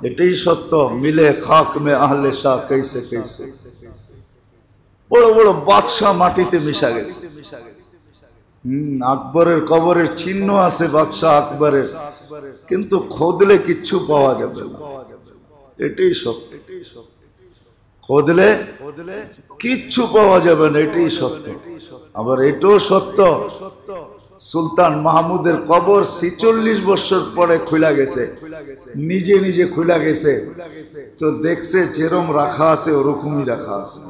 এটাই সত্য। মিলে খাক মে আহলে শাহ कैसे कैसे, বড় বড় বাদশাহ মাটিতে মিশা গেছে। আকবরের কবরের চিহ্ন আছে বাদশাহ আকবরের, কিন্তু খোদলে কিচ্ছু পাওয়া যাবে না। এটাই সত্য। খোদলে কিচ্ছু পাওয়া যাবে না, এটাই সত্য। আবার এটাও সত্য, সুলতান মাহমুদের কবর 46 বছর পরে খুলা গেছে, নিজে নিজে খুলা গেছে। তো দেখছে যেরকম রাখা আছে ওরকমই রাখা আছে।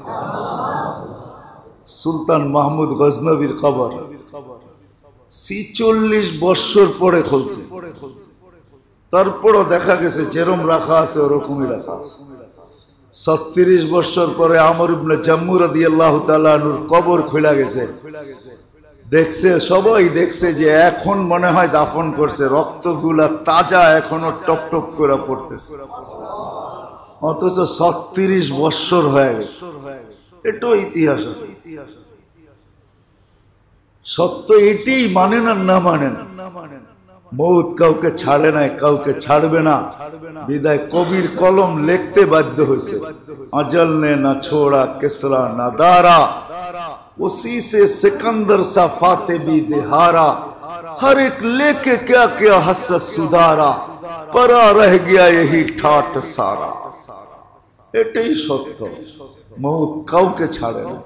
সুলতান মাহমুদ গজনবীর কবর 46 বছর পরে খুলছে, তারপরও দেখা গেছে যেরকম রাখা আছে ওরকমই রাখা আছে। 36 বছর পরে আমর ইবনে জাম্মু রাদিয়াল্লাহু তাআলা আনহুর কবর খুলা গেছে। দেখছে, সবাই দেখছে যে এখন মনে হয় দাফন করছে, রক্তগুলা তাজা এখনো টপ টপ করে পড়তেছে, অথচ 36 বছর হয়ে গেছে। এটাও ইতিহাস আছে। সত্য এটাই, মানেন আর না মানেন, মৌত কাউকে ছাড়ে নাই, কাউকে ছাড়বে না। বিদায় কবির কলম লিখতে বাধ্য হয়েছে, अजल ने ना छोड़ा किसरा ना दारा, उसी से सिकंदर सा फाते भी दिहारा, हर एक लेके क्या क्या हसरत सुधारा, परा रह गया यही ठाट सारा। এটাই সত্য, মৌত কাউকে ছাড়ে না।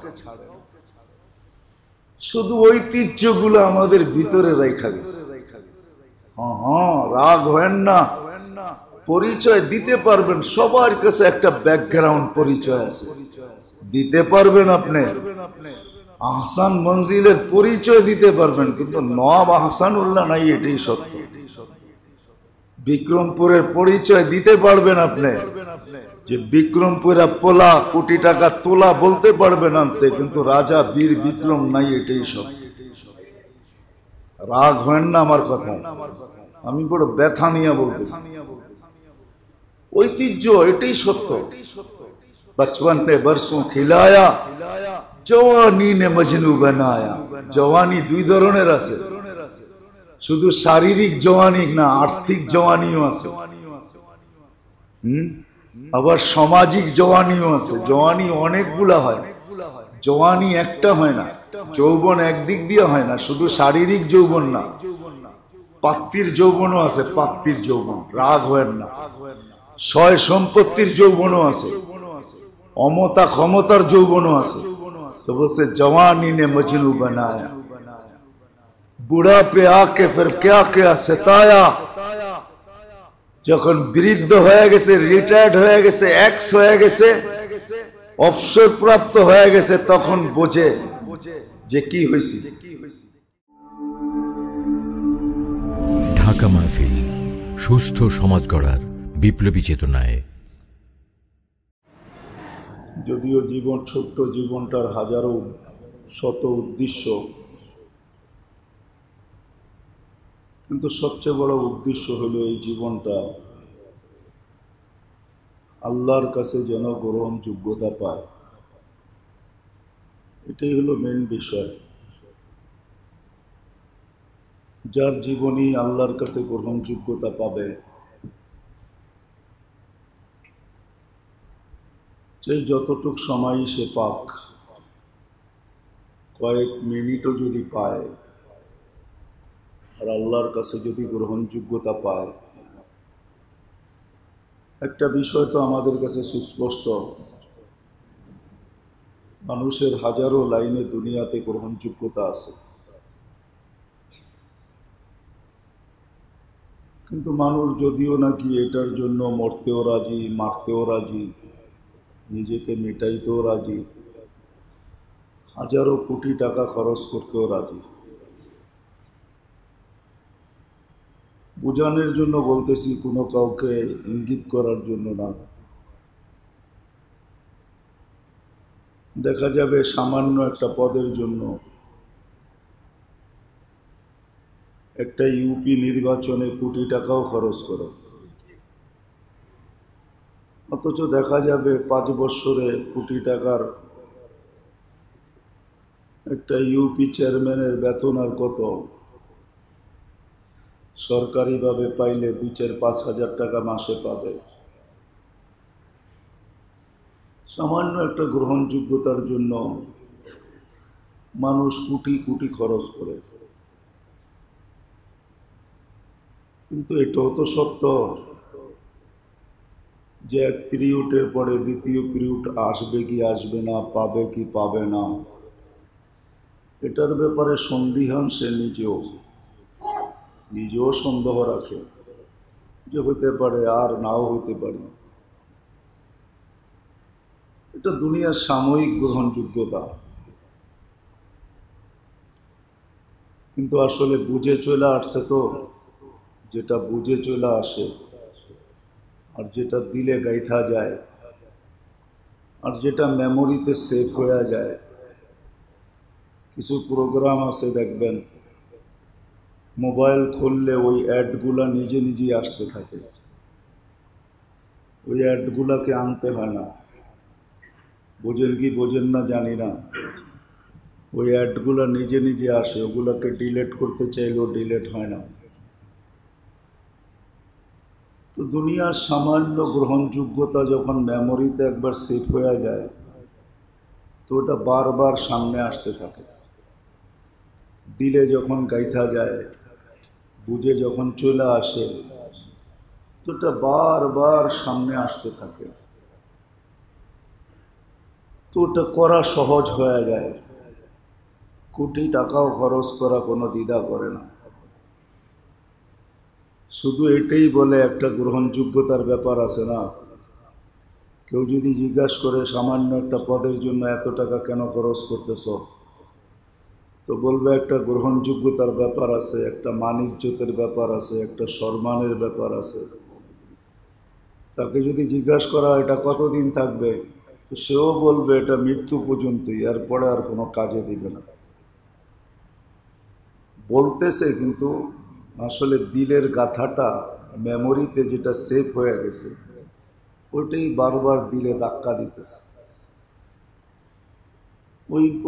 শুধু ঐতিহ্যগুলো আমাদের ভিতরে রেখা গেছে। হ্যাঁ, রাগ হয় না, পরিচয় দিতে পারবেন। সবার কাছে একটা ব্যাকগ্রাউন্ড পরিচয় আছে, দিতে পারবেন। আপনি আহসান মঞ্জিলের পরিচয় দিতে পারবেন, কিন্তু নওয়াব আহসানুল্লাহ নাই, এটাই সত্য। বিক্রমপুরের পরিচয় দিতে পারবেন আপনি, যে বিক্রমপুরা পোলা কোটি টাকা তোলা বলতে পারবেন আনতে, কিন্তু রাজা বীর বিক্রম নাই, এটাই সত্য। রাগ হয় না আমার কথা, আমি বড় ব্যথা নিয়ে বলতেছি। ঐতিহ্য এটাই সত্য। बचपन ने बरसों खिलाया, जवानी ने मजनू बनाया। जवानी দুই ধরনের আছে, শুধু শারীরিক জওয়ানি না, আর্থিক জওয়ানিও আছে। আবার সামাজিক জওয়ানিও আছে। জওয়ানি অনেকগুলা হয়, জওয়ানি একটা হয় না। যৌবন একদিক দিয়ে হয় না, শুধু শারীরিক যৌবন না, পাত্তির যৌবনও আছে। পাত্তির যৌবন, রাগ হয় না। সয় সম্পত্তির যৌবনও আছে, অমতা ক্ষমতার যৌবনও আছে। তো বলছে জওয়ানি নে মজনু বানায়া, বুড়া পে আকে ফির ক্যা ক্যা সতায়া। যখন বৃদ্ধ হয়ে গেছে, রিটায়ার্ড হয়ে গেছে, এক্স হয়ে গেছে, অবসর প্রাপ্ত হয়ে গেছে, তখন বোঝে যে কি হয়েছে। ঢাকা মাহফিল, সুস্থ সমাজ গড়ার বিপ্লবী চেতনায়। যদিও জীবন ছোট্ট, জীবনটার হাজারো শত উদ্দেশ্য, কিন্তু সবচেয়ে বড় উদ্দেশ্য হলো এই জীবনটা আল্লাহর কাছে যেন গ্রহণযোগ্যতা পায়। এটাই হলো মেন বিষয়। যার জীবনই আল্লাহর কাছে গ্রহণযোগ্যতা পাবে, সেই যতটুক সময়ই সে পাক, কয়েক মিনিটও যদি পায় আর আল্লাহর কাছে যদি গ্রহণযোগ্যতা পায়, একটা বিষয় তো আমাদের কাছে সুস্পষ্ট, মানুষের হাজারো লাইনে দুনিয়াতে গ্রহণযোগ্যতা আছে, কিন্তু মানুষ যদিও নাকি এটার জন্য মরতেও রাজি, মারতেও রাজি, নিজেকে মেটাইতেও রাজি, হাজারো কোটি টাকা খরচ করতেও রাজি। বোঝানোর জন্য বলতেছি, কোনো কাউকে ইঙ্গিত করার জন্য না। দেখা যাবে সামান্য একটা পদের জন্য একটা ইউপি নির্বাচনে কোটি টাকাও খরচ করে, অথচ দেখা যাবে 5 বছরে কোটি টাকার একটা ইউপি চেয়ারম্যানের বেতন আর কত, সরকারিভাবে পাইলে 2-4-5 হাজার টাকা মাসে পাবে। সামান্য একটা গ্রহণযোগ্যতার জন্য মানুষ কোটি কোটি খরচ করে। কিন্তু এটাও তো সত্য যে এক পিরিয়ডের পরে দ্বিতীয় পিরিয়ড আসবে কি আসবে না, পাবে কি পাবে না, এটার ব্যাপারে সন্দিহান সে নিজেও সন্দেহ রাখে যে হতে পারে আর নাও হতে পারে। এটা দুনিয়ার সাময়িক গ্রহণযোগ্যতা, কিন্তু আসলে বুঝে চলে আসছে তো, যেটা বুঝে চলে আসে আর যেটা দিলে গাইথা যায় আর যেটা মেমোরিতে সেভ হয়ে যায়। কিছু প্রোগ্রাম আছে দেখবেন, মোবাইল খুললে ওই অ্যাডগুলা নিজে নিজেই আসতে থাকে, ওই অ্যাডগুলাকে আনতে হয় না। বোঝেন কি বোঝেন না জানি না, ওই অ্যাডগুলা নিজে নিজে আসে, ওগুলাকে ডিলিট করতে চাইলেও ডিলিট হয় না। তো দুনিয়ার সামান্য গ্রহণযোগ্যতা যখন মেমোরিতে একবার সেভ হয়ে যায় তো ওটা বারবার সামনে আসতে থাকে। দিলে যখন গাইথা যায়, বুঝে যখন চলে আসে, তো ওটা বারবার সামনে আসতে থাকে। তো ওটা করা সহজ হয়ে যায়, কোটি টাকাও খরচ করা কোনো দ্বিধা করে না। শুধু এটাই বলে একটা গ্রহণযোগ্যতার ব্যাপার আছে না। কেউ যদি জিজ্ঞাসা করে সামান্য একটা পদের জন্য এত টাকা কেন খরচ করতেছ, তো বলবে একটা গ্রহণযোগ্যতার ব্যাপার আছে, একটা মান-ইজ্জতের ব্যাপার আছে, একটা সম্মানের ব্যাপার আছে। তাকে যদি জিজ্ঞাসা করা এটা কতদিন থাকবে, তো সেও বলবে এটা মৃত্যু পর্যন্তই, এরপরে আর কোনো কাজে দিবে না। বলতেছে কিন্তু আসলে দিলের গাথাটা মেমোরিতে যেটা সেভ হয়ে গেছে ওইটাই বারবার দিলে ধাক্কা দিতেছে,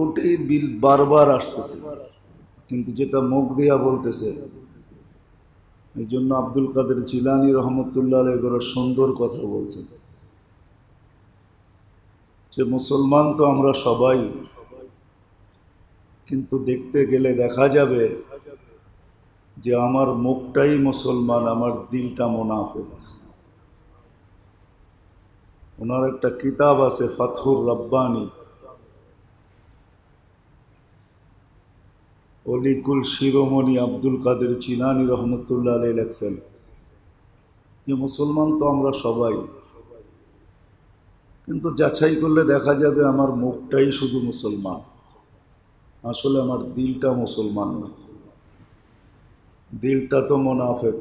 ওইটাই দিল বারবার আসতেছে। কিন্তু যেটা মুখ দিয়া বলতেছে, এই জন্য আব্দুল কাদের জিলানী রহমতুল্লাহ আলাইহি বড় সুন্দর কথা বলছেন যে মুসলমান তো আমরা সবাই, কিন্তু দেখতে গেলে দেখা যাবে যে আমার মুখটাই মুসলমান, আমার দিলটা মুনাফিক। ওনার একটা কিতাব আছে ফাতহুর রব্বানি, অলিকুল শিরোমণি আব্দুল কাদের জিলানী রহমতুল্লাহ আলাইহি লেখছেন যে মুসলমান তো আমরা সবাই, কিন্তু যাচাই করলে দেখা যাবে আমার মুখটাই শুধু মুসলমান, আসলে আমার দিলটা মুসলমান না, দিলটা তো মুনাফিক।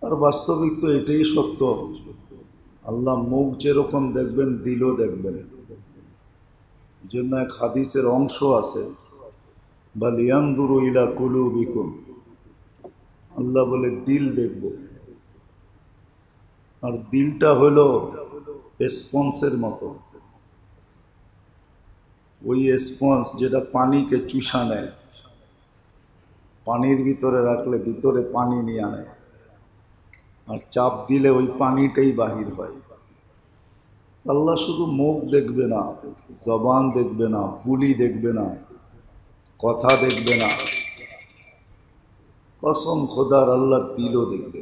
আর বাস্তবিক তো এটাই সত্য। আল্লাহ মুখ যেরকম দেখবেন দিলও দেখবেন। এই জন্য এক হাদিসের অংশ আছে, বাল ইয়ানজুরু ইলা কুলুবিকুম, আল্লাহ বলে দিল দেখব। আর দিলটা হলো স্পঞ্জের মতো, ওই স্পঞ্জ যেটা পানিকে চুষা নেয়, পানির ভিতরে রাখলে ভিতরে পানি নিয়ে আনে, আর চাপ দিলে ওই পানিটাই বাহির হয়। আল্লাহ শুধু মুখ দেখবে না, জবান দেখবে না, বুলি দেখবে না, কথা দেখবে না, কসম খোদার আল্লাহ দিলও দেখবে।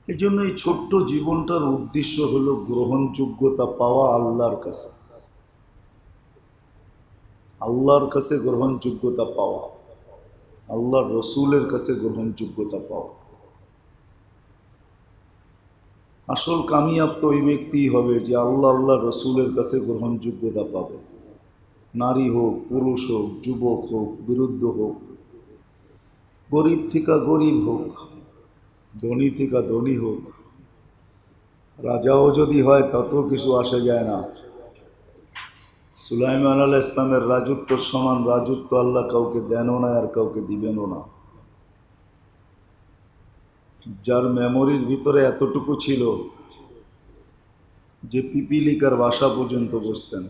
এই জন্য এই ছোট্ট জীবনটার উদ্দেশ্য হলো গ্রহণযোগ্যতা পাওয়া আল্লাহর কাছে, আল্লাহর কাছে গ্রহণযোগ্যতা পাওয়া, আল্লাহর রসুলের কাছে গ্রহণযোগ্যতা পাওয়া। আসল কামিয়াব তো ওই ব্যক্তিই হবে যে আল্লাহ রসুলের কাছে গ্রহণযোগ্যতা পাবে। নারী হোক, পুরুষ হোক, যুবক হোক, বৃদ্ধ হোক, গরিব থেকে গরিব হোক, ধনী থেকে ধনী হোক, রাজাও যদি হয় তাতেও কিছু আসে যায় না। সুলাইমান আলাইহিস ইসলামের রাজত্বর সমান রাজত্ব আল্লাহ কাউকে দেনও না আর কাউকে দিবেনও না। যার মেমোরির ভিতরে এতটুকু ছিল যে পিপিলিকার ভাষা পর্যন্ত বুঝতেন,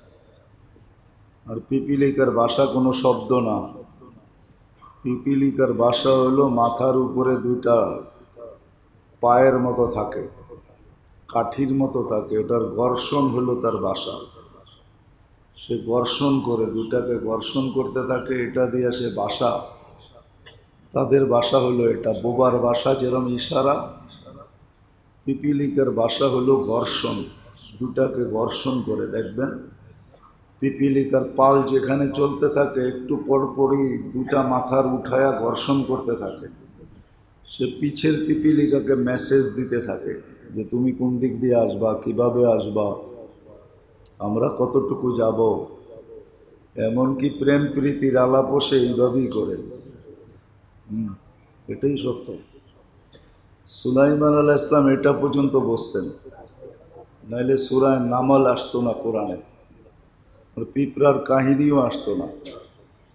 আর পিপিলিকার ভাষা কোনো শব্দ না, পিপিলিকার ভাষা হলো মাথার উপরে দুইটা পায়ের মতো থাকে, কাঠির মতো থাকে, এটার ঘর্ষণ হলো তার বাসা। সে ঘর্ষণ করে, দুটাকে ঘর্ষণ করতে থাকে, এটা দিয়ে সে বাসা, তাদের বাসা হলো এটা। বোবার বাসা যেরকম ইশারা, পিপিলিকার বাসা হলো ঘর্ষণ, দুটাকে ঘর্ষণ করে। দেখবেন পিপিলিকার পাল যেখানে চলতে থাকে একটু পরপরই দুটা মাথার উঠায়া ঘর্ষণ করতে থাকে। সে পিছের পিপিলিকাকে মেসেজ দিতে থাকে যে তুমি কোন দিক দিয়ে আসবা, কিভাবে আসবা, আমরা কতটুকু যাব। এমনকি প্রেম প্রীতির আলাপও সে এইভাবেই করে। এটাই সত্য। সুলাইমান আলাইহিস সালাম এটা পর্যন্ত বসতেন, নাইলে সূরা নামল আসতো না কোরআনে, আর পিঁপড়ার কাহিনীও আসতো না।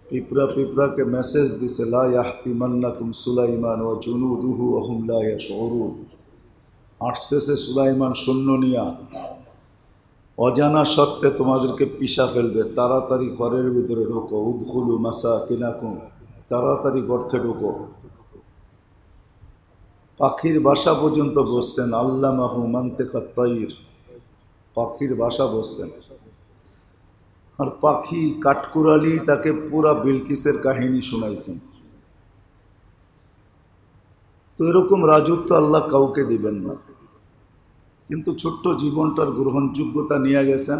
পিঁপড়াকে মেসেজ দিছে, লা ইয়াহতিমান্নাকুম সুলাইমান ওয়া জুনুদুহু ওয়া হুম লা ইয়াশউরুন। আসতেছে সুলাইমান সৈন্য নিয়া, অজানা সত্ত্বে তোমাদেরকে পিষা ফেলবে, তাড়াতাড়ি ঘরের ভিতরে ঢোকো। উদখুলু মাসাকিনাকুম, তাড়াতাড়ি গর্তে ঢোকো। পাখির বাসা পর্যন্ত বসতেন। আল্লামাহু মানতিকাত তাইর, পাখির বাসা বসতেন। আর পাখি কাঠকুরালি তাকে পুরা বিলকিসের কাহিনী শোনাইছেন। তো এরকম রাজত্ব আল্লাহ কাউকে দিবেন না, কিন্তু ছোট্ট জীবনটার গ্রহণযোগ্যতা নিয়ে গেছেন।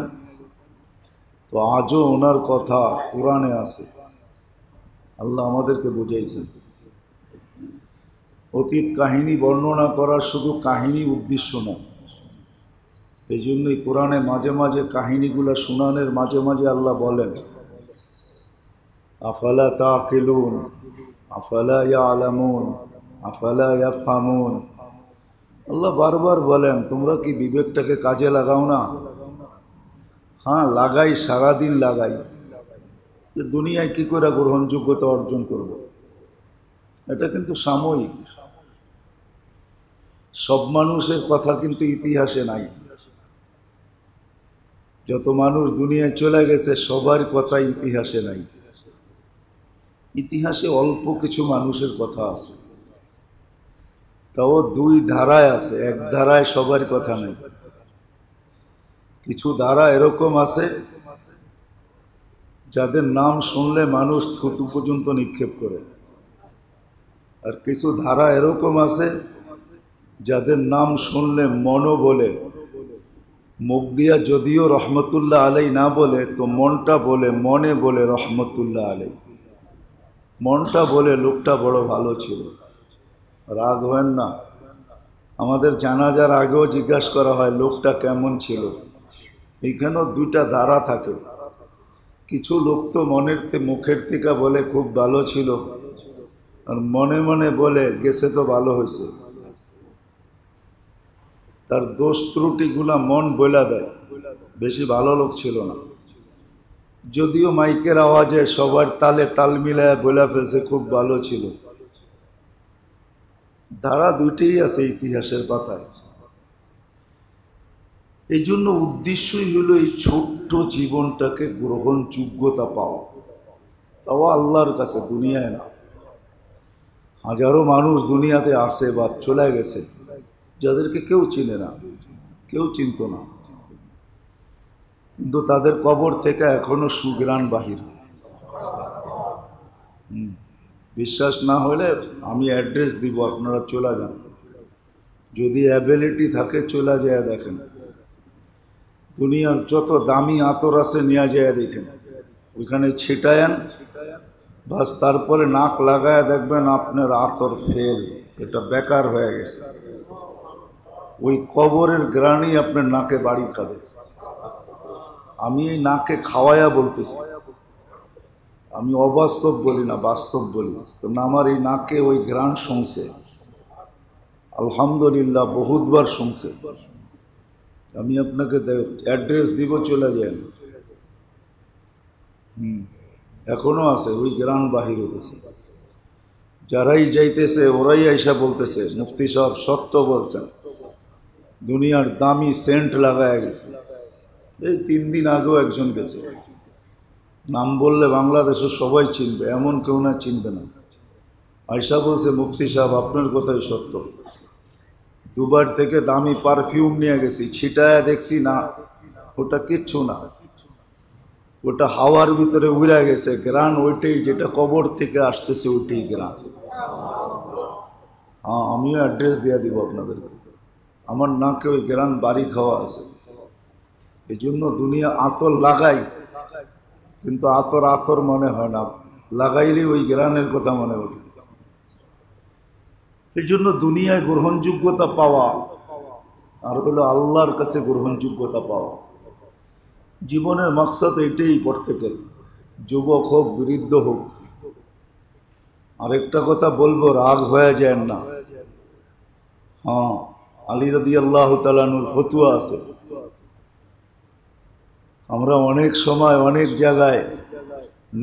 তো আজও ওনার কথা কোরআনে আছে, আল্লাহ আমাদেরকে বুঝাইছেন। অতীত কাহিনী বর্ণনা করার শুধু কাহিনী উদ্দেশ্য নয়, এই জন্যই কোরআনে মাঝে মাঝে কাহিনীগুলো শোনানোর মাঝে মাঝে আল্লাহ বলেন, আফালা তাকিলুন আফালা ইয়ালামুন আফালা ইয়াফহামুন। আল্লাহ বারবার বলেন তোমরা কি বিবেকটাকে কাজে লাগাও না? হ্যাঁ লাগাই, সারাদিন লাগাই। যে দুনিয়ায় কি করে গ্রহণযোগ্যতা অর্জন করব, এটা কিন্তু সাময়িক। সব মানুষের কথা কিন্তু ইতিহাসে নাই। যত মানুষ দুনিয়ায় চলে গেছে সবার কথা ইতিহাসে নাই। ইতিহাসে অল্প কিছু মানুষের কথা আছে, তাও দুই ধারায় আছে, এক ধারায় সবার কথা নাই। কিছু ধারা এরকম আছে যাদের নাম শুনলে মানুষ থুতু পর্যন্ত নিক্ষেপ করে, আর কিছু ধারা এরকম আছে যাদের নাম শুনলে মনও বলে, মুখ দিয়া যদিও রহমতুল্লাহ আলাই না বলে তো মনটা বলে, মনে বলে রহমতুল্লাহ আলাই। মনটা বলে লোকটা বড় ভালো ছিল। রাগ হয় না, আমাদের জানাজার আগেও জিজ্ঞাসা করা হয় লোকটা কেমন ছিল। এইখানেও দুইটা ধারা থাকে। কিছু লোক তো মুখের থেকে বলে খুব ভালো ছিল, আর মনে মনে বলে গেছে তো ভালো হয়েছে। তার দোষ ত্রুটিগুলা মন বইলা দেয়, বেশি ভালো লোক ছিল না। যদিও মাইকের আওয়াজে সবার তালে তাল মিলায় বলে ফেলছে খুব ভালো ছিল। ধারা দুইটাই আছে ইতিহাসের পাতায়। এই জন্য উদ্দেশ্যই হলো এই ছোট্ট জীবনটাকে গ্রহণযোগ্যতা পাওয়া, তাও আল্লাহর কাছে, দুনিয়ায় না। হাজারো মানুষ দুনিয়াতে আসে বা চলে গেছে যাদেরকে কেউ চিনে না, কেউ চিনত না, কিন্তু তাদের কবর থেকে এখনো সুগ্রাণ বাহির হয়। বিশ্বাস না হলে আমি অ্যাড্রেস দিব, আপনারা চলে যান। যদি অ্যাবিলিটি থাকে চলে যায় দেখেন। দুনিয়ার যত দামি আতর আছে নিয়ে যায় দেখেন, ওইখানে ছিটায়েন, বাস তারপরে নাক লাগায় দেখবেন আপনার আতর ফেল, এটা বেকার হয়ে গেছে। ওই কবরের গ্রাণই আপনার নাকে বাড়ি খাবে। আমি এই নাকে খাওয়াইয়া বলতেছি, আমি অবাস্তব বলি না, বাস্তব বলি। না, আমার এই নাকে ওই গ্রাণ শুনছে, আলহামদুলিল্লাহ বহুতবার শুনছে। আমি আপনাকে অ্যাড্রেস দিব, চলে যান। এখনো আছে ওই গ্রাণ বাহির হতেছে। যারাই যাইতেছে ওরাই আইসা বলতেছে মুফতি সাহেব সত্য বলছেন, দুনিয়ার দামি সেন্ট লাগায় গেছে। এই 3 দিন আগেও একজন গেছে, নাম বললে বাংলাদেশে সবাই চিনবে, এমন কেউ না চিনবে না। আয়সা বলছে মুফতি সাহেব আপনার কথাই সত্য, দুবার থেকে দামি পারফিউম নিয়ে গেছি, ছিটায় দেখছি না, ওটা কিচ্ছু না, ওটা হাওয়ার ভিতরে উড়ে গেছে। গ্রান ওইটাই, যেটা কবর থেকে আসতেছে ওইটাই গ্রান। হ্যাঁ, আমিও অ্যাড্রেস দিয়ে দিব আপনাদেরকে। আমার নাকে ওই গ্রান বাড়ি খাওয়া আছে। এই জন্য দুনিয়া আতর লাগাই, কিন্তু আতর আতর মনে হয় না, লাগাইলে ওই গ্রানের কথা মনে ওঠে। এই জন্য দুনিয়ায় গ্রহণযোগ্যতা পাওয়া আর হলো আল্লাহর কাছে গ্রহণযোগ্যতা পাওয়া। জীবনের মাকসাদ এটাই প্রত্যেকের, যুবক হোক বৃদ্ধ হোক। আরেকটা কথা বলবো, রাগ হয়ে যায় না। হ্যাঁ, আলী রাদিয়াল্লাহু তাআলা আনহুর ফতোয়া আছে। আমরা অনেক সময় অনেক জায়গায়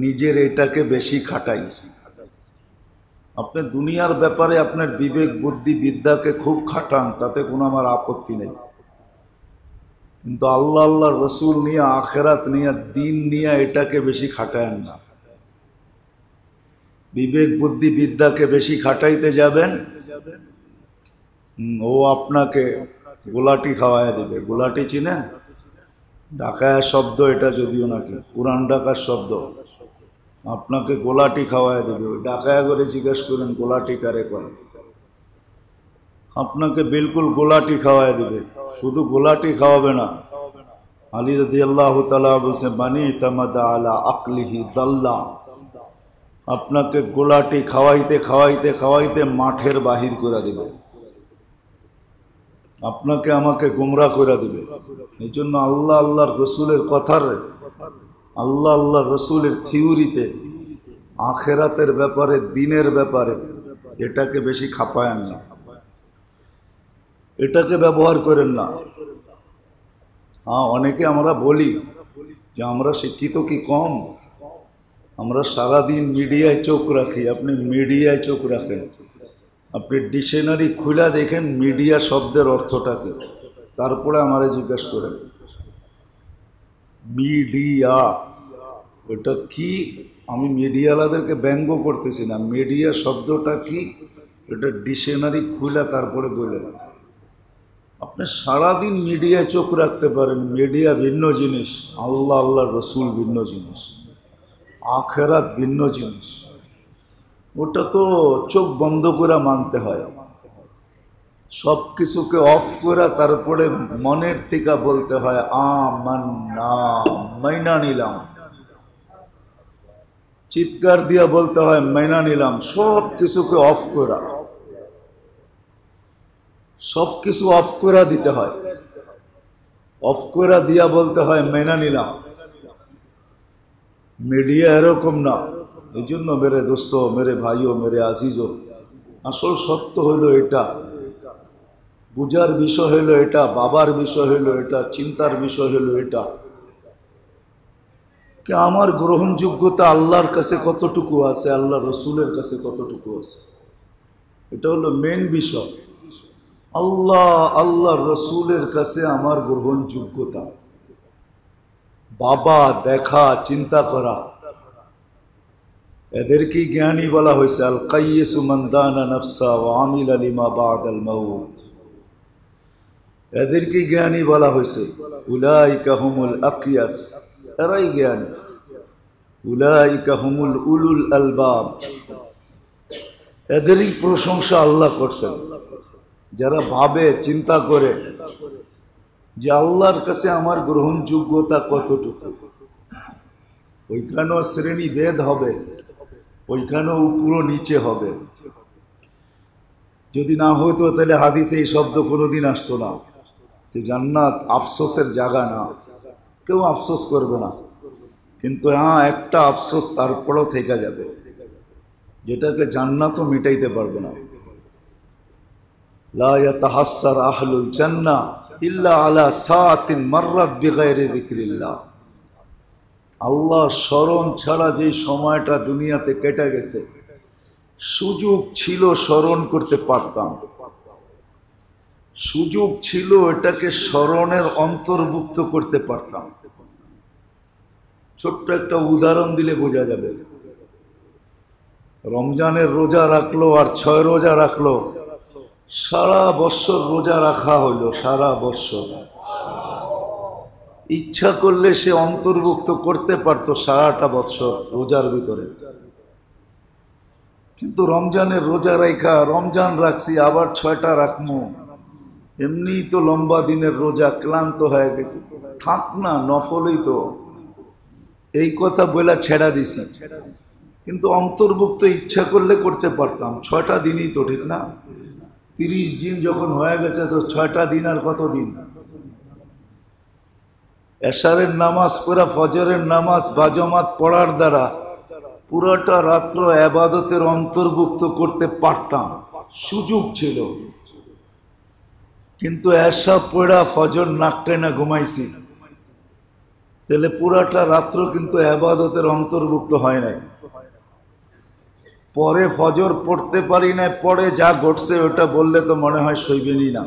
নিজের এটাকে বেশি খাটাই। আপনি দুনিয়ার ব্যাপারে আপনার বিবেক বুদ্ধি বিদ্যাকে খুব খাটান, তাতে কোনো আমার আপত্তি নেই, কিন্তু আল্লাহ আল্লাহ রসুল নিয়ে, আখেরাত নিয়ে, দিন নিয়ে এটাকে বেশি খাটায়েন না। বিবেক বুদ্ধি বিদ্যাকে বেশি খাটাইতে যাবেন, ও আপনাকে গোলাটি খাওয়ায় দেবে। গোলাটি চিনেন? ঢাকায় শব্দ এটা, যদিও নাকি পুরান ঢাকার শব্দ। আপনাকে গোলাটি খাওয়ায় দেবে। ওই ঢাকায় করে জিজ্ঞেস করেন গোলাটি কারে কয়, আপনাকে বিলকুল গোলাটি খাওয়ায় দেবে। শুধু গোলাটি খাওয়াবে না, আলী রাদিয়াল্লাহু তাআলা বলেছেন মানি তামাদা আলা আকলিহি দাল্লা। আপনাকে গোলাটি খাওয়াইতে খাওয়াইতে খাওয়াইতে মাঠের বাহির করে দিবে, আপনাকে আমাকে গুমরা করে দিবে। এই জন্য আল্লাহ আল্লাহর রসুলের কথার, আল্লাহ আল্লাহর রসুলের থিওরিতে, আখেরাতের ব্যাপারে, দিনের ব্যাপারে এটাকে বেশি খাপায়েন না, এটাকে ব্যবহার করেন না। হ্যাঁ, অনেকে আমরা বলি যে আমরা শিক্ষিত কি কম, আমরা সারাদিন মিডিয়ায় চোখ রাখি। আপনি মিডিয়ায় চোখ রাখেন, আপনি ডিকশনারি খুলে দেখেন মিডিয়া শব্দের অর্থটা কি, তারপরে আমারে জিজ্ঞেস করেন মিডিয়া ওটা কি। আমি মিডিয়াওয়ালাদেরকে ব্যঙ্গ করতেছি না, মিডিয়া শব্দটা কি এটা ডিকশনারি খুলে তারপরে বলেন। আপনি সারাদিন মিডিয়ায় চোখ রাখতে পারেন, মিডিয়া ভিন্ন জিনিস, আল্লাহ আল্লাহ রসুল ভিন্ন জিনিস, আখেরাত ভিন্ন জিনিস। ওটা তো চোখ বন্ধ করে মানতে হয়, সব কিছুকে অফ করে তারপরে মনের থেকে বলতে হয় আমান্না, মাইনা নিলাম। চিৎকার দিয়া বলতে হয় মাইনা নিলাম। সব কিছুকে অফ করা, সব কিছু অফ করে দিতে হয়, অফ করে দিয়া বলতে হয় মাইনা নিলাম। মিডিয়া এরকম না। এই জন্য মেরে দোস্ত, মেরে ভাইও, মেরে আজিজও, আসল সত্য হইল এটা, বুঝার বিষয় হইল এটা, বাবার বিষয় হইল এটা, চিন্তার বিষয় হইল এটা, যে আমার গ্রহণযোগ্যতা আল্লাহর কাছে কতটুকু আছে, আল্লাহ রসুলের কাছে কতটুকু আছে। এটা হলো মেন বিষয়। আল্লাহ আল্লাহ রসুলের কাছে আমার গ্রহণযোগ্যতা, বাবা দেখা, চিন্তা করা, এদেরকে জ্ঞানী বলা হয়েছে। আল কাইয়িসু মান দানা নাফসা ওয়া আমিলা লিমা বাদাল মাউত, এদেরকে জ্ঞানী বলা হয়েছে। উলাইকা হুমুল আকিয়াস, এরাই জ্ঞানী। উলাইকা হুমুল উলুল আলবাব, এদেরই প্রশংসা আল্লাহ করছেন, যারা ভাবে, চিন্তা করে যে আল্লাহর কাছে আমার গ্রহণযোগ্যতা কতটুকু। ওইখানেও শ্রেণী ভেদ হবে, ওইখানেও উপর নিচে হবে। যদি না হতো তাহলে হাদিসে এই শব্দ কোনোদিন আসতো না, যে জান্নাত আফসোসের জায়গা না, কেউ আফসোস করবে না। কিন্তু হ্যাঁ, একটা আফসোস তারপরেও থেকে যাবে, যেটাকে জান্নাতও মিটাইতে পারবে না। লা ইয়াতাহাসসার আহলুল জান্নাহ ইল্লা আলা সাআতিন মাররাত বিগাইরি যিকরিল্লাহ। আল্লাহ স্মরণ ছাড়া যে সময়টা দুনিয়াতে কেটে গেছে, সুযোগ ছিল স্মরণ করতে পারতাম, সুযোগ ছিল এটাকে স্মরণের অন্তর্ভুক্ত করতে পারতাম। ছোট্ট একটা উদাহরণ দিলে বোঝা যাবে। রমজানের রোজা রাখলো আর 6 রোজা রাখলো, সারা বছর রোজা রাখা হলো, সারা বছর ইচ্ছা করলে সে অন্তর্ভুক্ত করতে পারতো সারাটা বছর রোজার ভিতরে, কিন্তু রমজানের রোজা রাখা, রমজান রাখছি আবার 6টা রাখবো, এমনি তো লম্বা দিনের রোজা, ক্লান্ত হয়ে গেছে, থাক না, নফলই তো, এই কথা বলে ছেড়া দিছি। কিন্তু অন্তর্ভুক্ত ইচ্ছা করলে করতে পারতাম, 6টা দিনই তো, ঠিক না? 30 দিন যখন হয়ে গেছে তো 6টা দিন আর কত দিন? এশারের নামাজ পড়া, ফজরের নামাজ বাজমাত পড়ার দ্বারা পুরোটা রাত্র ইবাদতের অন্তর্ভুক্ত করতে পারতাম, সুযোগ ছিল। কিন্তু এশা পড়া ফজর নাকটে না ঘুমাইছি, তাহলে পুরাটা রাত্র কিন্তু ইবাদতের অন্তর্ভুক্ত হয় নাই। পরে ফজর পড়তে পারি না, পরে যা ঘটছে ওটা বললে তো মনে হয় সইবেনই না।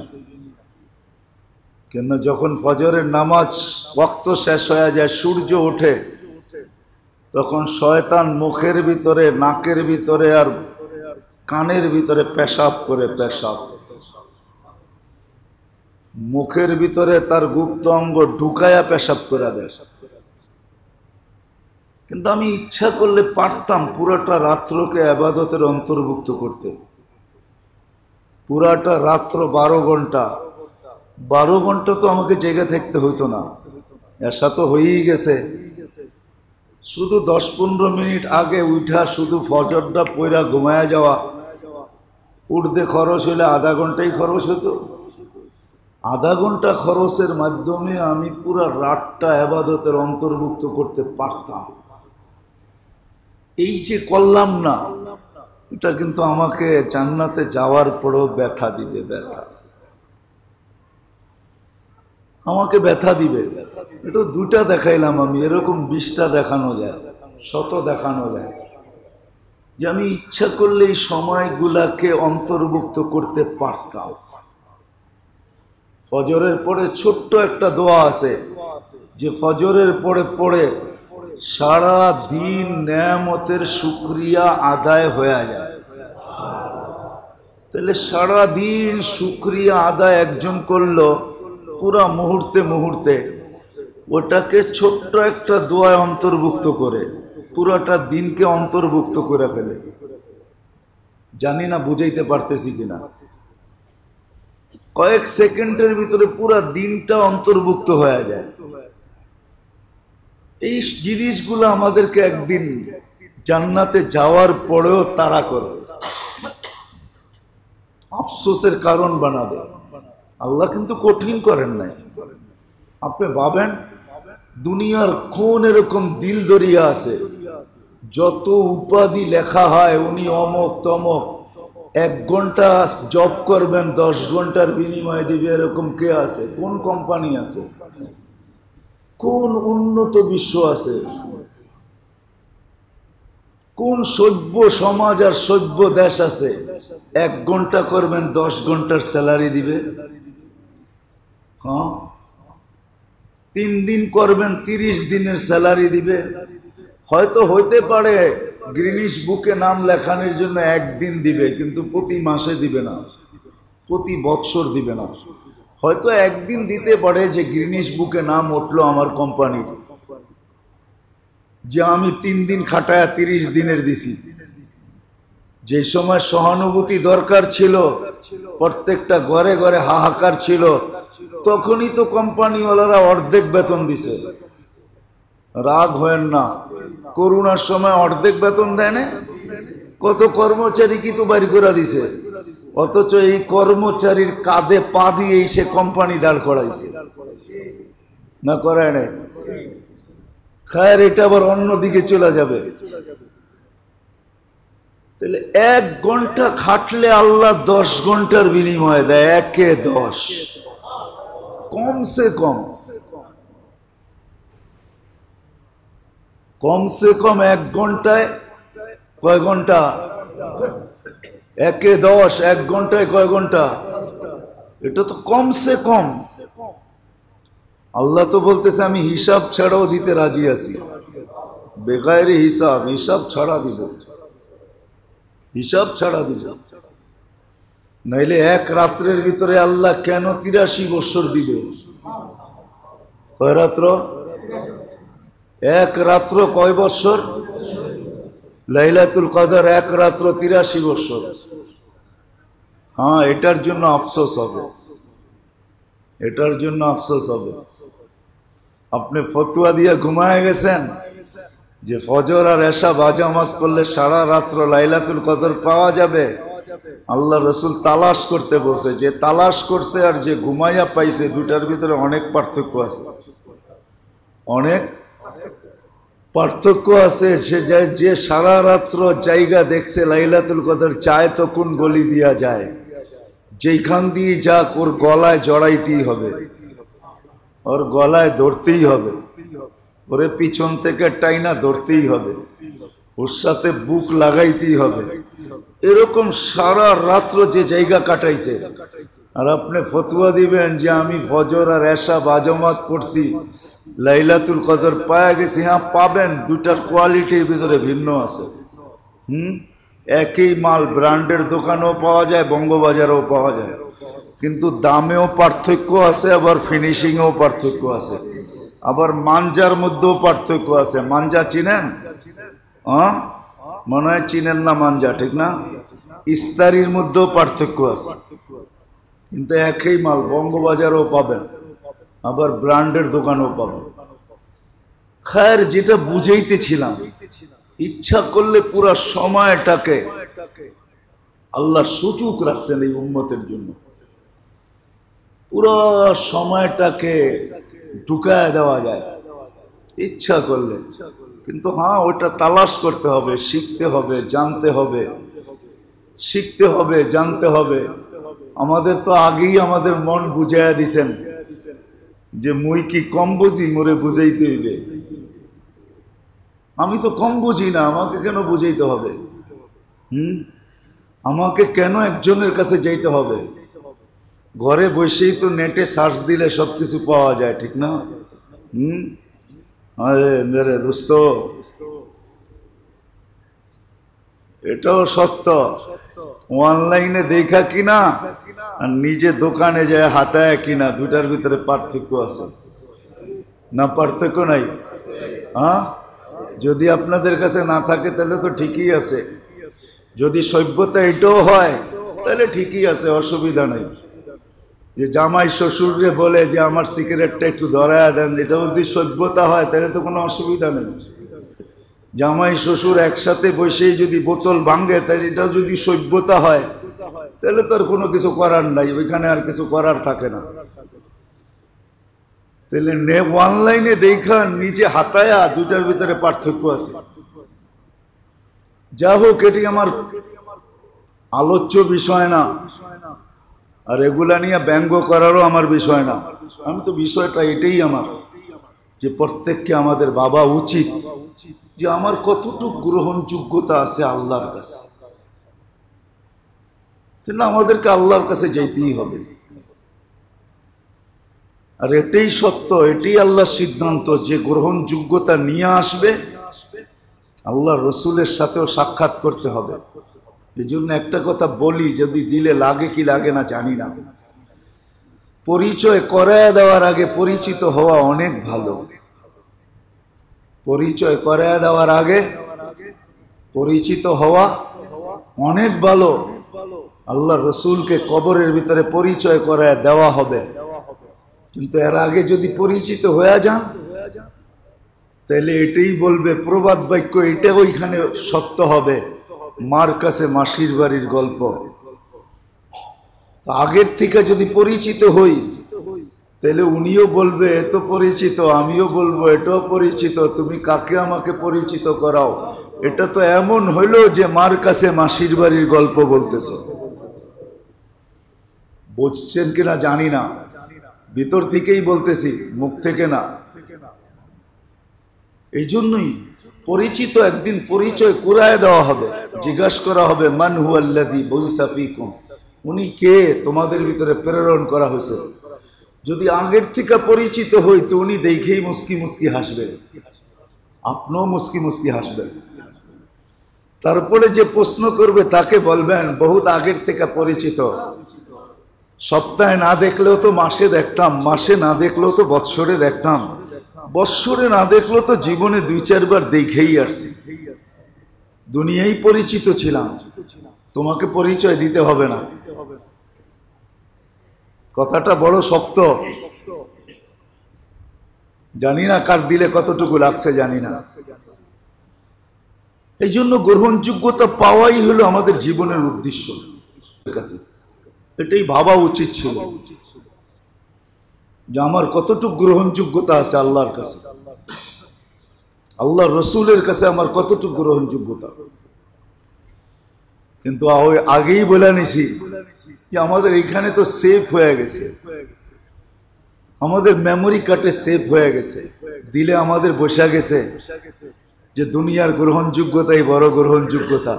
কেন, যখন ফজরের নামাজ ওয়াক্ত শেষ হয়ে যায়, সূর্য ওঠে, তখন শয়তান মুখের ভিতরে, নাকের ভিতরে আর কানের ভিতরে পেশাব করে, পেশাব মুখের ভিতরে তার গুপ্ত অঙ্গ ঢুকায়া পেশাব করে দেয়। কিন্তু আমি ইচ্ছা করলে পারতাম পুরাটা রাত্রকে ইবাদতের অন্তর্ভুক্ত করতে। পুরাটা রাত্র 12 ঘন্টা, 12 ঘন্টা তো আমাকে জেগে থাকতে হইতো না, এসা তো হয়েই গেছে। শুধু 10-15 মিনিট আগে উঠা, শুধু ফজরটা পইরা ঘুমায়া যাওয়া, উঠতে খরচ হইলে আধা ঘন্টাই খরচ হতো। আধা ঘন্টা খরচের মাধ্যমে আমি পুরা রাতটা ইবাদতের অন্তর্ভুক্ত করতে পারতাম। এই যে করলাম না, এটা কিন্তু আমাকে জান্নাতে যাওয়ার পরেও ব্যথা দিবে, ব্যথা আমাকে ব্যথা দিবে। এটা 2টা দেখাইলাম আমি, এরকম 20টা দেখানো যায়, 100 দেখানো যায়, যে আমি ইচ্ছা করলে এই সময়গুলাকে অন্তর্ভুক্ত করতে পারতাম। ফজরের পরে ছোট্ট একটা দোয়া আছে, যে ফজরের পরে পড়ে সারা দিন নেয়ামতের শুকরিয়া আদায় হয়ে যায়। তাহলে সারা দিন শুকরিয়া আদায় একজন করলো পুরা মুহূর্তে মুহূর্তে, ওটাকে ছোট্ট একটা দোয়ায় অন্তর্ভুক্ত করে পুরাটা দিনকে অন্তর্ভুক্ত করে ফেলে। জানি না বুঝাইতে পারতেছি কিনা। কয়েক সেকেন্ডের ভিতরে পুরা দিনটা অন্তর্ভুক্ত হয়ে যায়। এই জিনিসগুলো আমাদেরকে একদিন জান্নাতে যাওয়ার পরেও তাড়া করবে, আফসোসের কারণ বানাবে। আল্লাহ কিন্তু কঠিন করেন নাই। আপনি ভাবেন দুনিয়ার কোন এরকম দিল দরিয়া আছে, যত উপাধি লেখা হয় উনি অমক তমক, 1 ঘন্টা জব করবেন 10 ঘন্টার বিনিময়ে দিবে, এরকম কে আছে? কোন কোম্পানি আছে? কোন উন্নত বিশ্ব আছে? কোন সভ্য সমাজ আর সভ্য দেশ আছে 1 ঘন্টা করবেন 10 ঘন্টার স্যালারি দিবে? হ্যাঁ, 3 দিন করবেন 30 দিনের স্যালারি দিবে। হয়তো হইতে পারে গ্রিনিশ বুকে নাম লেখানোর জন্য 1 দিন দিবে, কিন্তু প্রতি মাসে দিবে না, প্রতি বছর দিবে না। হয়তো 1 দিন দিতে পারে যে গ্রিনিশ বুকে নাম উঠলো আমার কোম্পানির, যে আমি 3 দিন খাটায়া 30 দিনের দিছি। যে সময় সহানুভূতি দরকার ছিল, প্রত্যেকটা ঘরে ঘরে হাহাকার ছিল, তখনই তো কোম্পানিওয়ালারা অর্ধেক বেতন দিছে। রাগ হয় না, করোনার সময় অর্ধেক বেতন দেয় না? কত কর্মচারী কি তো বাড়ি করে দিছে, অথচ এই কর্মচারীর কাঁধে পা দিয়ে সে কোম্পানি দাঁড় করাইছে না, করায় নাই? খায়ের এটা আবার অন্যদিকে চলে যাবে। তাহলে 1 ঘন্টা খাটলে আল্লাহ 10 ঘন্টার বিনিময়ে দেয়, 1-এ 10, কমসে কম 1 ঘন্টায় কয় ঘন্টা? 1-এ 10, 1 ঘন্টায় কয় ঘন্টা? এটা তো কমসে কম। আল্লাহ তো বলতেছে আমি হিসাব ছাড়াও দিতে রাজি আছি, বেগায়রে হিসাব, হিসাব ছাড়া দিব, হিসাব ছাড়া দিব। নাইলে এক রাত্রের ভিতরে আল্লাহ কেন 83 বছর দিবে? কয় রাত্র? এক রাত্র কয় বছর? লাইলাতুল কদর এক রাত্র 83 বছর। হ্যাঁ, এটার জন্য আফসোস হবে, এটার জন্য আফসোস হবে। আপনি ফতুয়া দিয়ে ঘুমায় গেছেন যে ফজর আর এশা বাজামাত করলে সারা রাত্র লাইলাতুল কদর পাওয়া যাবে। আল্লাহ রসুল তালাশ করতে বলছে, যে তালাশ করছে আর যে ঘুমাইয়া পাইছে দুটার ভিতরে অনেক পার্থক্য আছে, অনেক পার্থক্য আছে। সে যে সারা রাত্র জায়গা দেখছে লাইলাতুল কদর চায় তো কোন গলি দিয়া যায়, যেখান দিয়ে যাক ওর গলায় জড়াইতেই হবে, ওর গলায় ধরতেই হবে, ওরে পিছন থেকে টাইনা ধরতেই হবে, ওর সাথে বুক লাগাইতেই হবে। এরকম সারা রাত্র যে জায়গা কাটাইছে, আর আপনি ফতুয়া দিবেন যে আমি ফজর আর এশা বাজামাত পড়ছি লাইলাতুল কদর পাওয়া গেছি। হ্যাঁ পাবেন, দুটার কোয়ালিটির ভিতরে ভিন্ন আছে। একই মাল ব্র্যান্ডের দোকানেও পাওয়া যায়, বঙ্গবাজারেও পাওয়া যায়, কিন্তু দামেও পার্থক্য আছে, আবার ফিনিশিংয়েও পার্থক্য আছে, আবার মাঞ্জার মধ্যেও পার্থক্য আছে। মাঞ্জা চিনেন? হ্যাঁ মনে হয় চিনেন না মাঞ্জা, ঠিক না? ইস্তারির মধ্যেও পার্থক্য আছে, কিন্তু একই মাল বঙ্গবাজারেও পাবেন, আবার ব্র্যান্ডের দোকানেও পাবেন। খায়ের যেটা বুঝাইতেছিলাম, ইচ্ছা করলে পুরা সময়টাকে আল্লাহ সুযোগ রাখছেন এই উম্মতের জন্য, পুরো সময়টাকে ঢুকায় দেওয়া যায় ইচ্ছা করলে। কিন্তু হ্যাঁ, ওটা তালাশ করতে হবে, শিখতে হবে, জানতে হবে, শিখতে হবে, জানতে হবে। আমাদের তো আগেই আমাদের মন বুঝাইয়া দিছেন যে মুই কি কম বুঝি, মোরে বুঝাইতে হইবে। আমি তো কম বুঝি না, আমাকে কেন বুঝাইতে হবে? আমাকে কেন একজনের কাছে যাইতে হবে? ঘরে বসেই তো নেটে সার্চ দিলে সবকিছু পাওয়া যায়, ঠিক না? আরে মেরে দোস্ত, এটাও সত্য। অনলাইনে দেখা কিনা আর নিজে দোকানে যায় হাতায় কিনা, দুটার ভিতরে পার্থক্য আছে না? পার্থক্য নাই? হ্যাঁ, যদি আপনাদের কাছে না থাকে তাহলে তো ঠিকই আছে। যদি সভ্যতা এটাও হয় তাহলে ঠিকই আছে, অসুবিধা নেই। যে জামাই শ্বশুরে বলে যে আমার সিগারেটটা একটু ধরায় দেন, এটা যদি সভ্যতা হয় তাহলে তো কোনো অসুবিধা নেই। জামাই শ্বশুর একসাথে বসেই যদি বোতল ভাঙে, তাহলে এটাও যদি সভ্যতা হয় তাহলে তো আর কোনো কিছু করার নাই, ওইখানে আর কিছু করার থাকে না। তাহলে অনলাইনে দেখা নিজে হাতায়া দুটার ভিতরে পার্থক্য আছে। যা হোক, এটি আমার আলোচ্য বিষয় না, আর এগুলা নিয়ে ব্যঙ্গ করারও আমার বিষয় না। আমি তো বিষয়টা এটাই আমার, যে প্রত্যেককে আমাদের ভাবা উচিত যে আমার কতটুকু গ্রহণযোগ্যতা আছে আল্লাহর কাছে। আমাদেরকে আল্লাহর কাছে যাইতেই হবে, আর এটাই সত্য, এটাই আল্লাহর সিদ্ধান্ত যে গ্রহণযোগ্যতা নিয়ে আসবে আল্লাহ রসুলের সাথেও সাক্ষাৎ করতে হবে। এই জন্য একটা কথা বলি, যদি দিলে লাগে কি লাগে না জানি না, পরিচয় করায় দেওয়ার আগে পরিচিত হওয়া অনেক ভালো। পরিচয় করায় দেওয়ার আগে পরিচিত হওয়া অনেক ভালো। আল্লাহ রসুলকে কবরের ভিতরে পরিচয় করায় দেওয়া হবে, কিন্তু এর আগে যদি পরিচিত হয়ে যান তাহলে এটাই বলবে, প্রবাদ বাক্য এটা ওইখানে সত্য হবে, মার কাছে মাসির বাড়ির গল্প। আগের থেকে যদি পরিচিত হই তাহলে উনিও বলবে এত পরিচিত, আমিও বলবো এটাও পরিচিত, তুমি কাকে আমাকে পরিচিত করাও। এটা তো এমন হইল যে মার কাছে মাসির বাড়ির গল্প বলতেছ। বুঝছেন কিনা জানি না, ভিতর থেকেই বলতেছি, মুখ থেকে না। এই জন্যই পরিচিত একদিন পরিচয় করায় দেওয়া হবে, জিজ্ঞাসা করা হবে মান হুয়াল্লাযী বুইসা ফীকুম, উনি কে, তোমাদের ভিতরে প্রেরণ করা হয়েছে। যদি আগের থেকে পরিচিত হই তো উনি দেখেই মুস্কি মুস্কি হাসবে, আপনিও মুস্কি মুস্কি হাসবেন। তারপরে যে প্রশ্ন করবে তাকে বলবেন বহুত আগের থেকে পরিচিত, সপ্তাহে না দেখলেও তো মাসে দেখতাম, মাসে না দেখলেও তো বৎসরে দেখতাম, বৎসরে না দেখলেও তো জীবনে 2-4 বার দেখেই আসছি, দুনিয়ায় পরিচিত ছিলাম, তোমাকে পরিচয় দিতে হবে না। কথাটা বড় শক্ত, জানি না কার দিলে কতটুকু লাগছে, জানি না। এই জন্য গ্রহণযোগ্যতা পাওয়াই হলো আমাদের জীবনের উদ্দেশ্য। এটাই ভাবা উচিত ছিল যে আমার কতটুকু গ্রহণযোগ্যতা আছে আল্লাহর কাছে, আল্লাহর রসুলের কাছে আমার কতটুকু গ্রহণযোগ্যতা। কিন্তু আগেই বলে নিছি যে আমাদের এইখানে তো সেভ হয়ে গেছে, আমাদের মেমোরি কার্ডে সেভ হয়ে গেছে, দিলে আমাদের বসে গেছে যে দুনিয়ার গ্রহণযোগ্যতাই বড় গ্রহণযোগ্যতা।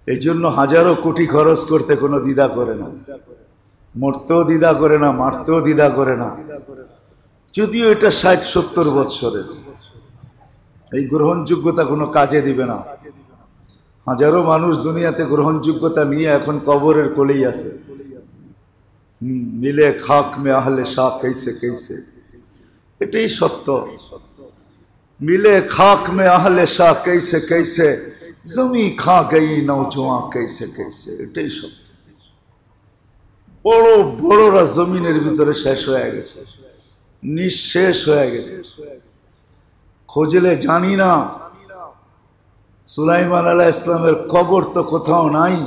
এই জন্য হাজারো কোটি খরচ করতে কোনো দ্বিধা করে না, মরতেও দ্বিধা করে না, মারতেও দ্বিধা করে না। যদিও এটা 60-70 বৎসরের, এই গ্রহণযোগ্যতা কোনো কাজে দিবে না। হাজারো মানুষ দুনিয়াতে গ্রহণযোগ্যতা নিয়ে এখন কবরের কোলেই আছে। মিলে খাক মে আহলে শাহ कैसे कैसे, এটাই সত্য। मिले खाक में आहले शाह कैसे कैसे, जमी खा गई नौजवान कैसे कैसे, এটাই সত্য। বড় বড়রা জমিনের ভিতরে শেষ হয়ে গেছে, নিঃশেষ হয়ে গেছে, খোঁজলে জানি না। সুলাইমান আলাইহিস সালামের কবর তো কোথাও নাই,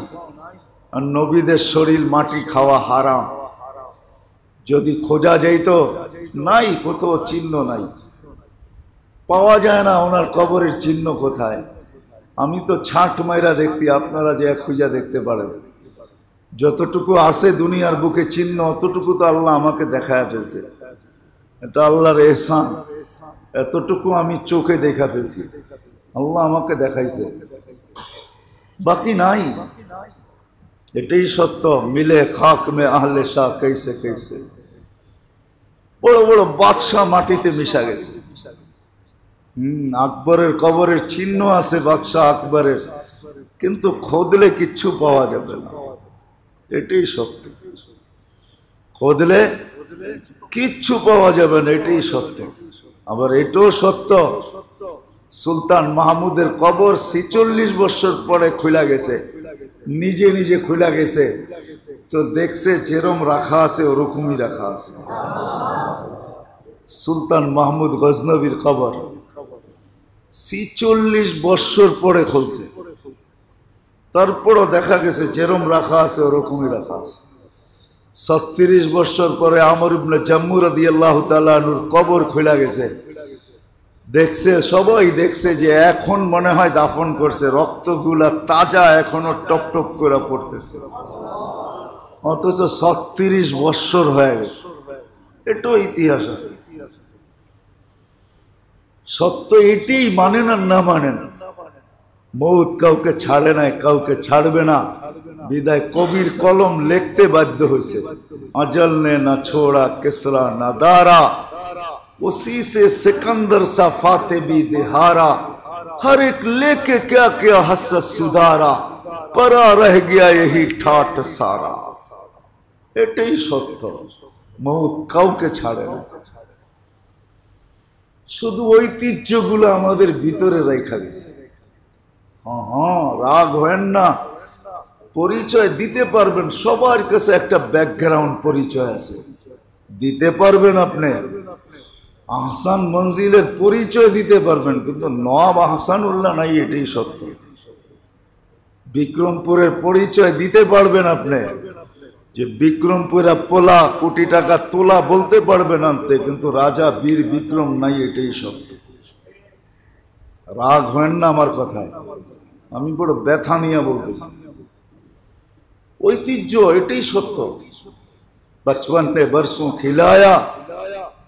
আর নবীদের শরীর মাটি খাওয়া হারাম। যদি খোঁজা যাইত, নাই, কোথাও চিহ্ন নাই, পাওয়া যায় না ওনার কবরের চিহ্ন কোথায়। আমি তো ছাট মাইরা দেখছি, আপনারা যে খুঁজা দেখতে পারেন। যতটুকু আছে দুনিয়ার বুকে চিহ্ন, অতটুকু তো আল্লাহ আমাকে দেখায় ফেলছে, এটা আল্লাহর এহসান। এতটুকু আমি চোখে দেখা ফেলছি, আল্লাহ আমাকে দেখাইছে, বাকি নাই। এটাই সত্য। মিলে খাক মে আহলে শাহ कैसे कैसे, বড় বড় বাদশাহ মাটিতে মিশা গেছে। আকবরের কবরের চিহ্ন আছে বাদশাহ আকবরের, কিন্তু খোদলে কিচ্ছু পাওয়া যাবে না, এটাই সত্য। খোদলে কিচ্ছু পাওয়া যাবে না, এটাই সত্য। আবার এটাও সত্য, সুলতান মাহমুদের কবর 46 বছর পরে খুলা গেছে, নিজে নিজে খুলা গেছে, তো দেখছে যেরকম রাখা আছে ওরকমই রাখা আছে। সুলতান মাহমুদ গজনবীর কবর 46 বছর পরে খুলছে, তারপরও দেখা গেছে যেরকম রাখা আছে ওরকমই রাখা আছে। 36 বছর পরে আমর ইবনে জাম্মু রাদিয়াল্লাহু তাআলা আনহুর কবর খুলা গেছে, দেখছে, সবাই দেখছে যে এখন মনে হয় দাফন করছে, রক্তগুলা তাজা এখনো টপ টপ করে পড়তেছে, অথচ 36 বছর হয়ে গেছে। এটাও ইতিহাস আছে। সত্য এটাই, মানেন আর না মানেন, মৌত কাউকে ছাড়ে নাই, কাউকে ছাড়বে না, বিদায় কবির কলম লিখতে বাধ্য হয়েছে। अजल ने ना छोड़ा किसरा ना दारा, उसी से सिकंदर सा फाते भी दिहारा, हर एक लेके क्या क्या हसरत सुधारा, परा रह गया यही ठाट सारा। এটাই সত্য, মৌত কাউকে ছাড়ে না। শুধু ঐতিহ্যগুলো আমাদের ভিতরে রেখা গেছে। হ্যাঁ, রাগ হয় না, পরিচয় দিতে পারবেন, সবার কাছে একটা ব্যাকগ্রাউন্ড পরিচয় আছে, দিতে পারবেন। আপনি আহসান মঞ্জিলের পরিচয় দিতে পারবেন, কিন্তু নওয়াব আহসানুল্লাহ নাই, এটাই সত্য। বিক্রমপুরের পরিচয় দিতে পারবেন আপনি, যে বিক্রমপুরা পোলা কোটি টাকা তোলা বলতে পারবেন আনতে, কিন্তু রাজা বীর বিক্রম নাই, এটাই সত্য। রাগ হয় না আমার কথায়, আমি বড় ব্যথা নিয়ে বলতেছি। ঐতিহ্য এটাই সত্য। बचपन ने बरसों खिलाया,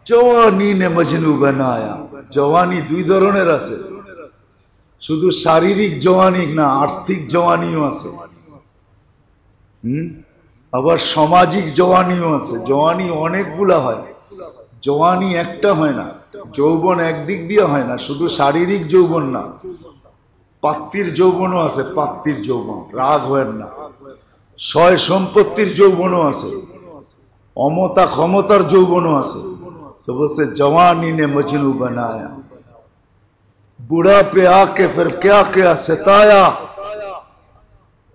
जवानी ने मजनू बनाया। जवानी দুই ধরনের আছে, শুধু শারীরিক জওয়ানি না, আর্থিক জওয়ানিও আছে, আবার সামাজিক জওয়ানিও আছে। জওয়ানি অনেকগুলা হয়, জওয়ানি একটা হয় না, যৌবন একদিক দিয়ে হয় না, শুধু শারীরিক যৌবন না, পাত্তির যৌবনও আছে, পাত্তির যৌবন, রাগ হয় না। সয় সম্পত্তির যৌবনও আছে, অমতা ক্ষমতার যৌবনও আছে। তো বলছে জওয়ানি নে মজনু বানায়া, বুড়া পে আকে ফির ক্যা ক্যা সতায়া।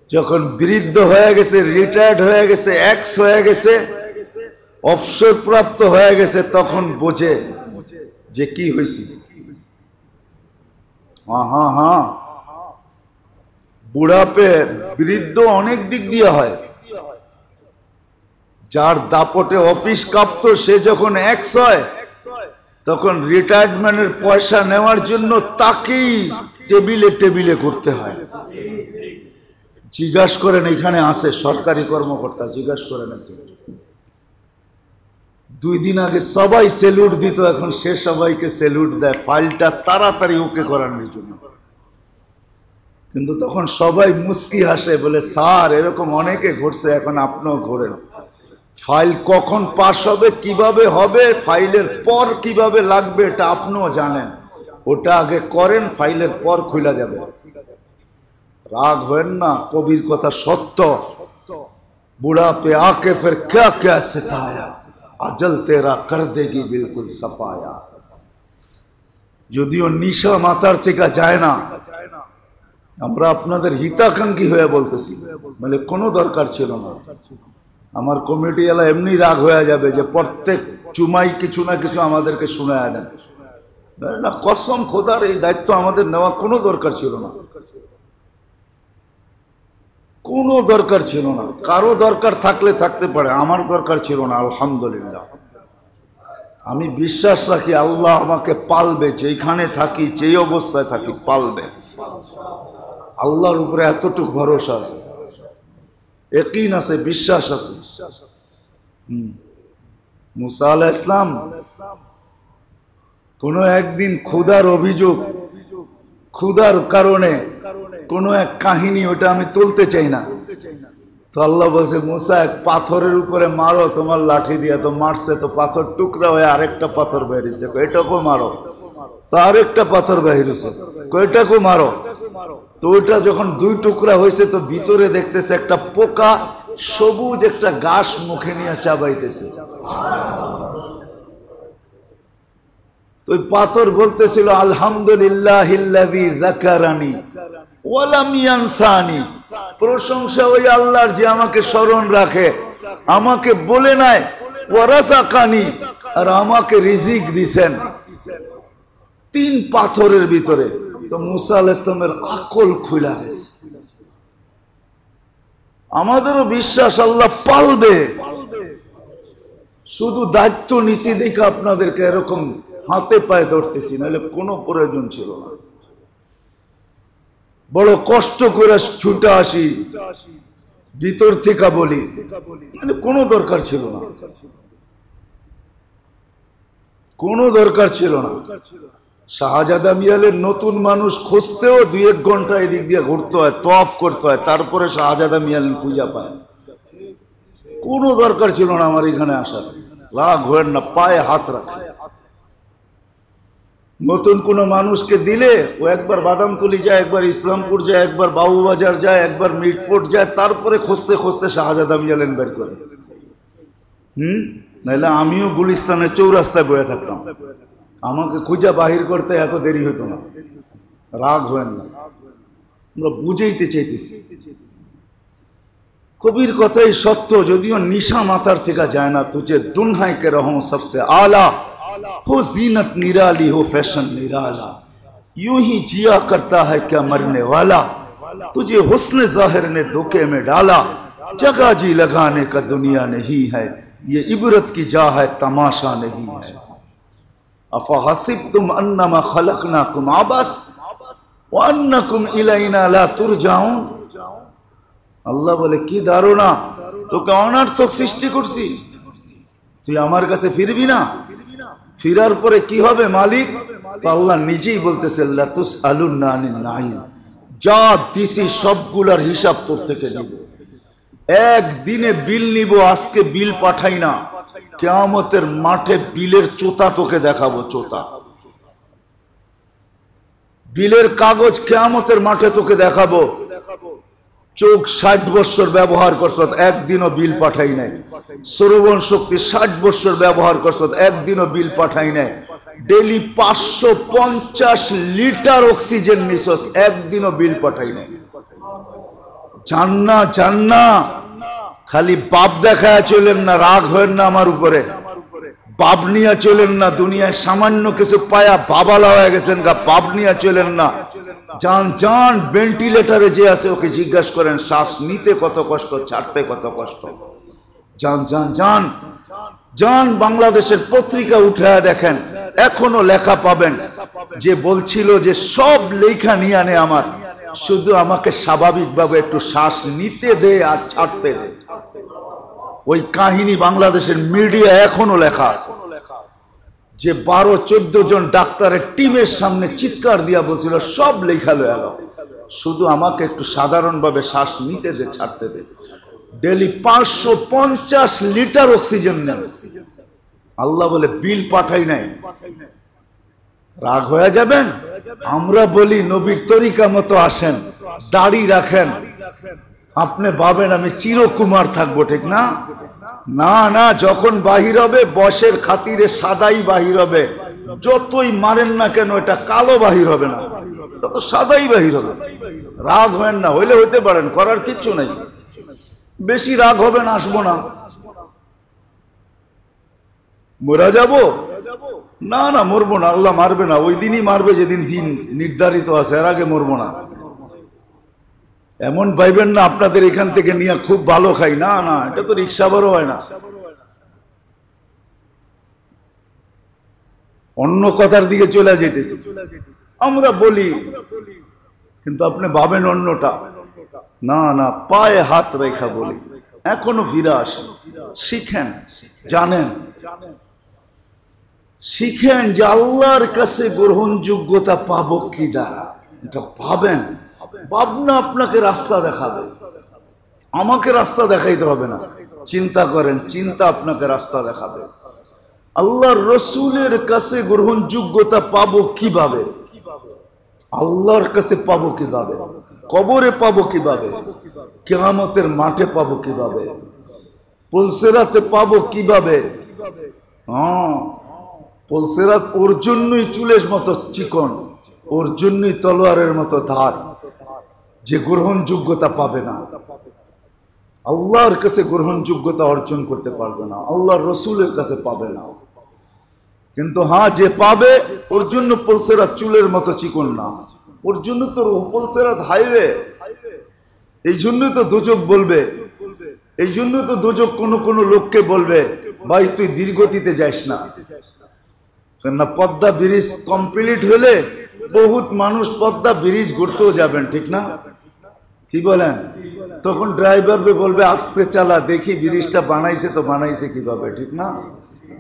যখন বৃদ্ধ হয়ে গেছে, রিটায়ার্ড হয়ে গেছে, এক্স হয়ে গেছে, অবসরপ্রাপ্ত হয়ে গেছে, তখন বোঝে যে কি হয়েছে। হ্যাঁ, বুড়াপে বৃদ্ধ অনেক দিক দিয়ে হয়। যার দাপটে অফিস কাঁপত, সে যখন এক্স হয়, তখন রিটায়ারমেন্টের পয়সা নেওয়ার জন্য তাকেই টেবিলে টেবিলে করতে হয়। জিজ্ঞাসা করেন, এখানে আছে সরকারি কর্মকর্তা, জিজ্ঞাসা করে নাকি 2 দিন আগে সবাই সেলুট দিত, এখন সে সবাইকে সেলুট দেয় ফাইলটা তাড়াতাড়ি ওকে করানোর জন্য। কিন্তু তখন সবাই মুস্কি হাসে, বলে স্যার এরকম অনেকে ঘটছে, এখন আপনিও ঘোরেন। ফাইল কখন পাস হবে, কিভাবে হবে, ফাইলের পর কিভাবে লাগবে, এটা আপনিও জানেন। ওটা আগে করেন, ফাইলের পর খুলে যাবে। রাগ হবেন না, কবির কথা সত্য। বুড়া পে আকে ফির ক্যা ক্যা সতায়া, আজল তেরা কর দেগি বিলকুল সাফায়া। যদিও নিশা মাথার থেকে যায় না, আমরা আপনাদের হিতাকাঙ্ক্ষী হয়ে বলতেছি, মানে কোনো দরকার ছিল না। আমার কমিটি এলা এমনি রাগ হয়ে যাবে যে প্রত্যেক চুমাই কিছু না কিছু আমাদেরকে শোনায় দেন না। কসম খোদার, এই দায়িত্ব আমাদের নেওয়া কোনো দরকার ছিল না, কোনো দরকার ছিল না। কারো দরকার থাকলে থাকতে পারে, আমার দরকার ছিল না। আলহামদুলিল্লাহ, আমি বিশ্বাস রাখি আল্লাহ আমাকে পালবে, যেখানে থাকি যেই অবস্থায় থাকি পালবে। আল্লাহর উপরে এতটুকু ভরসা আছে, ইয়াকিন আছে, বিশ্বাস আছে। মুসা আলাইহিস সালাম কোনো একদিন ক্ষুধার অভিযোগ, ক্ষুধার কারণে কোনো এক কাহিনী, ওটা আমি তুলতে চাই না। তো আল্লাহ বলছে, মুসা এক পাথরের উপরে মারো তোমার লাঠি দিয়ে। তো মারছে, তো পাথর টুকরা হয়ে আরেকটা পাথর বেরিয়েছে, এটাকেও মারো। তো আরেকটা পাথর বেরিয়েছে, এটাকেও মারো। তো ওইটা যখন 2 টুকরা হয়েছে, তো ভিতরে দেখতেছে একটা পোকা সবুজ একটা ঘাস মুখে নিয়ে চাবাইতেছে। তো ওই পাথর বলতেছিল, আলহামদুলিল্লাহিল্লাযী যাকারানি ওয়া লাম ইয়ানসানি। প্রশংসা ওই আল্লাহর যে আমাকে স্মরণ রাখে, আমাকে বলে নাই, ওয়া রাযাকানি, আর আমাকে রিজিক দিবেন। 3 পাথরের ভিতরে। তো মুসা আলাইহিস সালামের আকল খুলে গেছে। আমাদেরও বিশ্বাস আল্লাহ পালবে, শুধু দায়িত্ব নিছি দেখে আপনাদেরকে এরকম হাতে পায়ে ধরতেছি, নাহলে কোনো প্রয়োজন ছিল না। বড় কষ্ট করে ছুটে আসি, ভিতর থেকে বলি, মানে কোনো দরকার ছিল না, কোনো দরকার ছিল না। শাহজাদা মিয়ালের নতুন মানুষ খুঁজতেও 2-1 ঘন্টা এদিক দিয়ে ঘুরতে হয়, তওয়াফ করতে হয়, তারপরে শাহজাদা মিয়াল পূজা পায়। কোনো দরকার ছিল না আমার এখানে আসার। রাগ হয়েন না, পায়ে হাত রাখে। নতুন কোনো মানুষকে দিলে ও একবার বাদামতলি যায়, একবার ইসলামপুর যায়, একবার বাবুবাজার যায়, একবার মিটফোর্ট যায়, তারপরে খুঁজতে খুঁজতে শাহজাদা মিয়ালেন বের করে। নাহলে আমিও গুলিস্তানের চৌরাস্তায় বয়ে থাকতাম, আমাকে খুঁজা বাহির করতে এত দেরি হতো না। রাগ হয়েন না, আমরা বুঝাইতে চাইতেছি। কবির কথাই সত্য, যদিও নিশা মাথার থেকে যায় না। তুঝে দুনহাই কে রহম সবসে আলা, हो जीनत निराली हो फैशन निराला, यूं ही जिया करता है क्या मरने वाला, तुझे हुस्न जाहिर ने धोखे में डाला, जगह जी लगाने का दुनिया नहीं है, ये इबरत की जा है तमाशा नहीं है। अफा हसिबतुम अन्नमा खलकनाकुम आबस व अन्नकुम इलैना ला तुरजाउन। আল্লাহ বলে, কি ধারণা, তোকে অনার্থক সৃষ্টি করছি, তুই আমার কাছে ফিরবি না? ফিরার পরে কি হবে মালিক? তো আল্লাহ নিজেই বলতেছে, লাতুস আলুন্না আনিন নাঈম, যা দিছি সবগুলার হিসাব তোর থেকে নিব। একদিনে বিল নিব, আজকে বিল পাঠাই না, কিয়ামতের মাঠে বিলের চোতা তোকে দেখাবো, চোতা। বিলের কাগজ কিয়ামতের মাঠে তোকে দেখাবো। চোখ 60 বছর ব্যবহার করছ, একদিনও বিল পাঠাই নাই। শ্রবণ শক্তি 60 বছর ব্যবহার করছ, একদিনও বিল পাঠাই নাই। ডেলি 550 লিটার অক্সিজেন নিছস, একদিনও বিল পাঠাই নাই। জান্না খালি বাপ দেখায় চলেন না, রাগ হয় না আমার উপরে। বাপ নিয়ে চলেন না, দুনিয়ায় সামান্য কিছু পায়া বাবালা হয়ে গেছেন গা, বাপ নিয়ে চলেন না। জান ভেন্টিলেটারে যে আছে ওকে জিজ্ঞাসা করেন শ্বাস নিতে কত কষ্ট, ছাড়তে কত কষ্ট। জান বাংলাদেশের পত্রিকা উঠে দেখেন, এখনো লেখা পাবেন যে বলছিল যে সব লেখা নিয়ে আনে আমার, শুধু আমাকে স্বাভাবিকভাবে একটু শ্বাস নিতে দে আর ছাড়তে দে। ওই কাহিনী বাংলাদেশের মিডিয়া এখনো লেখা আছে যে 12-14 জন ডাক্তারের টিমের সামনে চিৎকার দিয়া বলছিল সব লেখা লয়ে গেল, শুধু আমাকে একটু সাধারণভাবে শ্বাস নিতে দে, ছাড়তে দে। ডেলি 550 লিটার অক্সিজেন নেন। আল্লাহ বলে বিল পাঠাই নাই। রাগ হয়ে যাবেন? আমরা বলি নবীর তরিকা মতো আসেন, দাড়ি রাখেন, আপনি ভাবেন আমি চিরকুমার থাকবো, ঠিক না? না, যখন বাহির হবে বয়সের খাতিরে সাদাই বাহির হবে। যতই মারেন না কেন এটা কালো বাহির হবে না, এটা তো সাদাই বাহির হবে। রাগ হবেন না, হইলে হইতে পারেন, করার কিচ্ছু নাই। বেশি রাগ হবেন, আসবো না। মরা যাব? না, মরবো না, আল্লাহ মারবে না। ওই দিনই মারবে যেদিন দিন নির্ধারিত আছে, এর আগে মরবো না। এমন ভাইবেন না আপনাদের এখান থেকে নিয়ে খুব ভালো খাই, না, এটা তো রিক্সা বড় হয় না। অন্য কথার দিকে চলে যেতেছি আমরা বলি, কিন্তু আপনি ভাবেন অন্যটা। না, পায়ে হাত রেখা বলি, এখনো ফিরে আসেন, শিখেন, জানেন, শিখেন যে আল্লাহর কাছে গ্রহণযোগ্যতা পাবো কি দ্বারা। এটা ভাবেন, ভাবনা আপনাকে রাস্তা দেখাবে, আমাকে রাস্তা দেখাইতে হবে না। চিন্তা করেন, চিন্তা আপনাকে রাস্তা দেখাবে। আল্লাহর রসুলের কাছে গ্রহণযোগ্যতা পাবো কিভাবে? আল্লাহর কাছে পাবো কিভাবে? কবরে পাবো কিভাবে? কিয়ামতের মাঠে পাবো কিভাবে? পুলসিরাতে পাবো কিভাবে? পুলসিরাত ওর জন্যই চুলের মতো চিকন, ওর জন্যই তলোয়ারের মতো ধার, যে গ্রহণযোগ্যতা পাবে না, আল্লাহর কাছে গ্রহণযোগ্যতা অর্জন করতে পারবে না, আল্লাহর রসুলের কাছে পাবে না। কিন্তু যে পাবে ওর জন্য পুলসিরাত চুলের মতো চিকন না, ওর জন্য তো পুলসিরাত হাইওয়ে। এই জন্য তো দোজক বলবে, এই জন্য তো দোজক কোনো লোককে বলবে ভাই তুই ধীরগতিতে যাস না। কেননা পদ্মা ব্রিজ কমপ্লিট হলে বহুত মানুষ পদ্মা ব্রিজ ঘুরতেও যাবেন, ঠিক না? কি বলেন? তখন ড্রাইভার বলবে আস্তে চালা, দেখি ব্রিজটা বানাইছে তো বানাইছে কিভাবে, ঠিক না?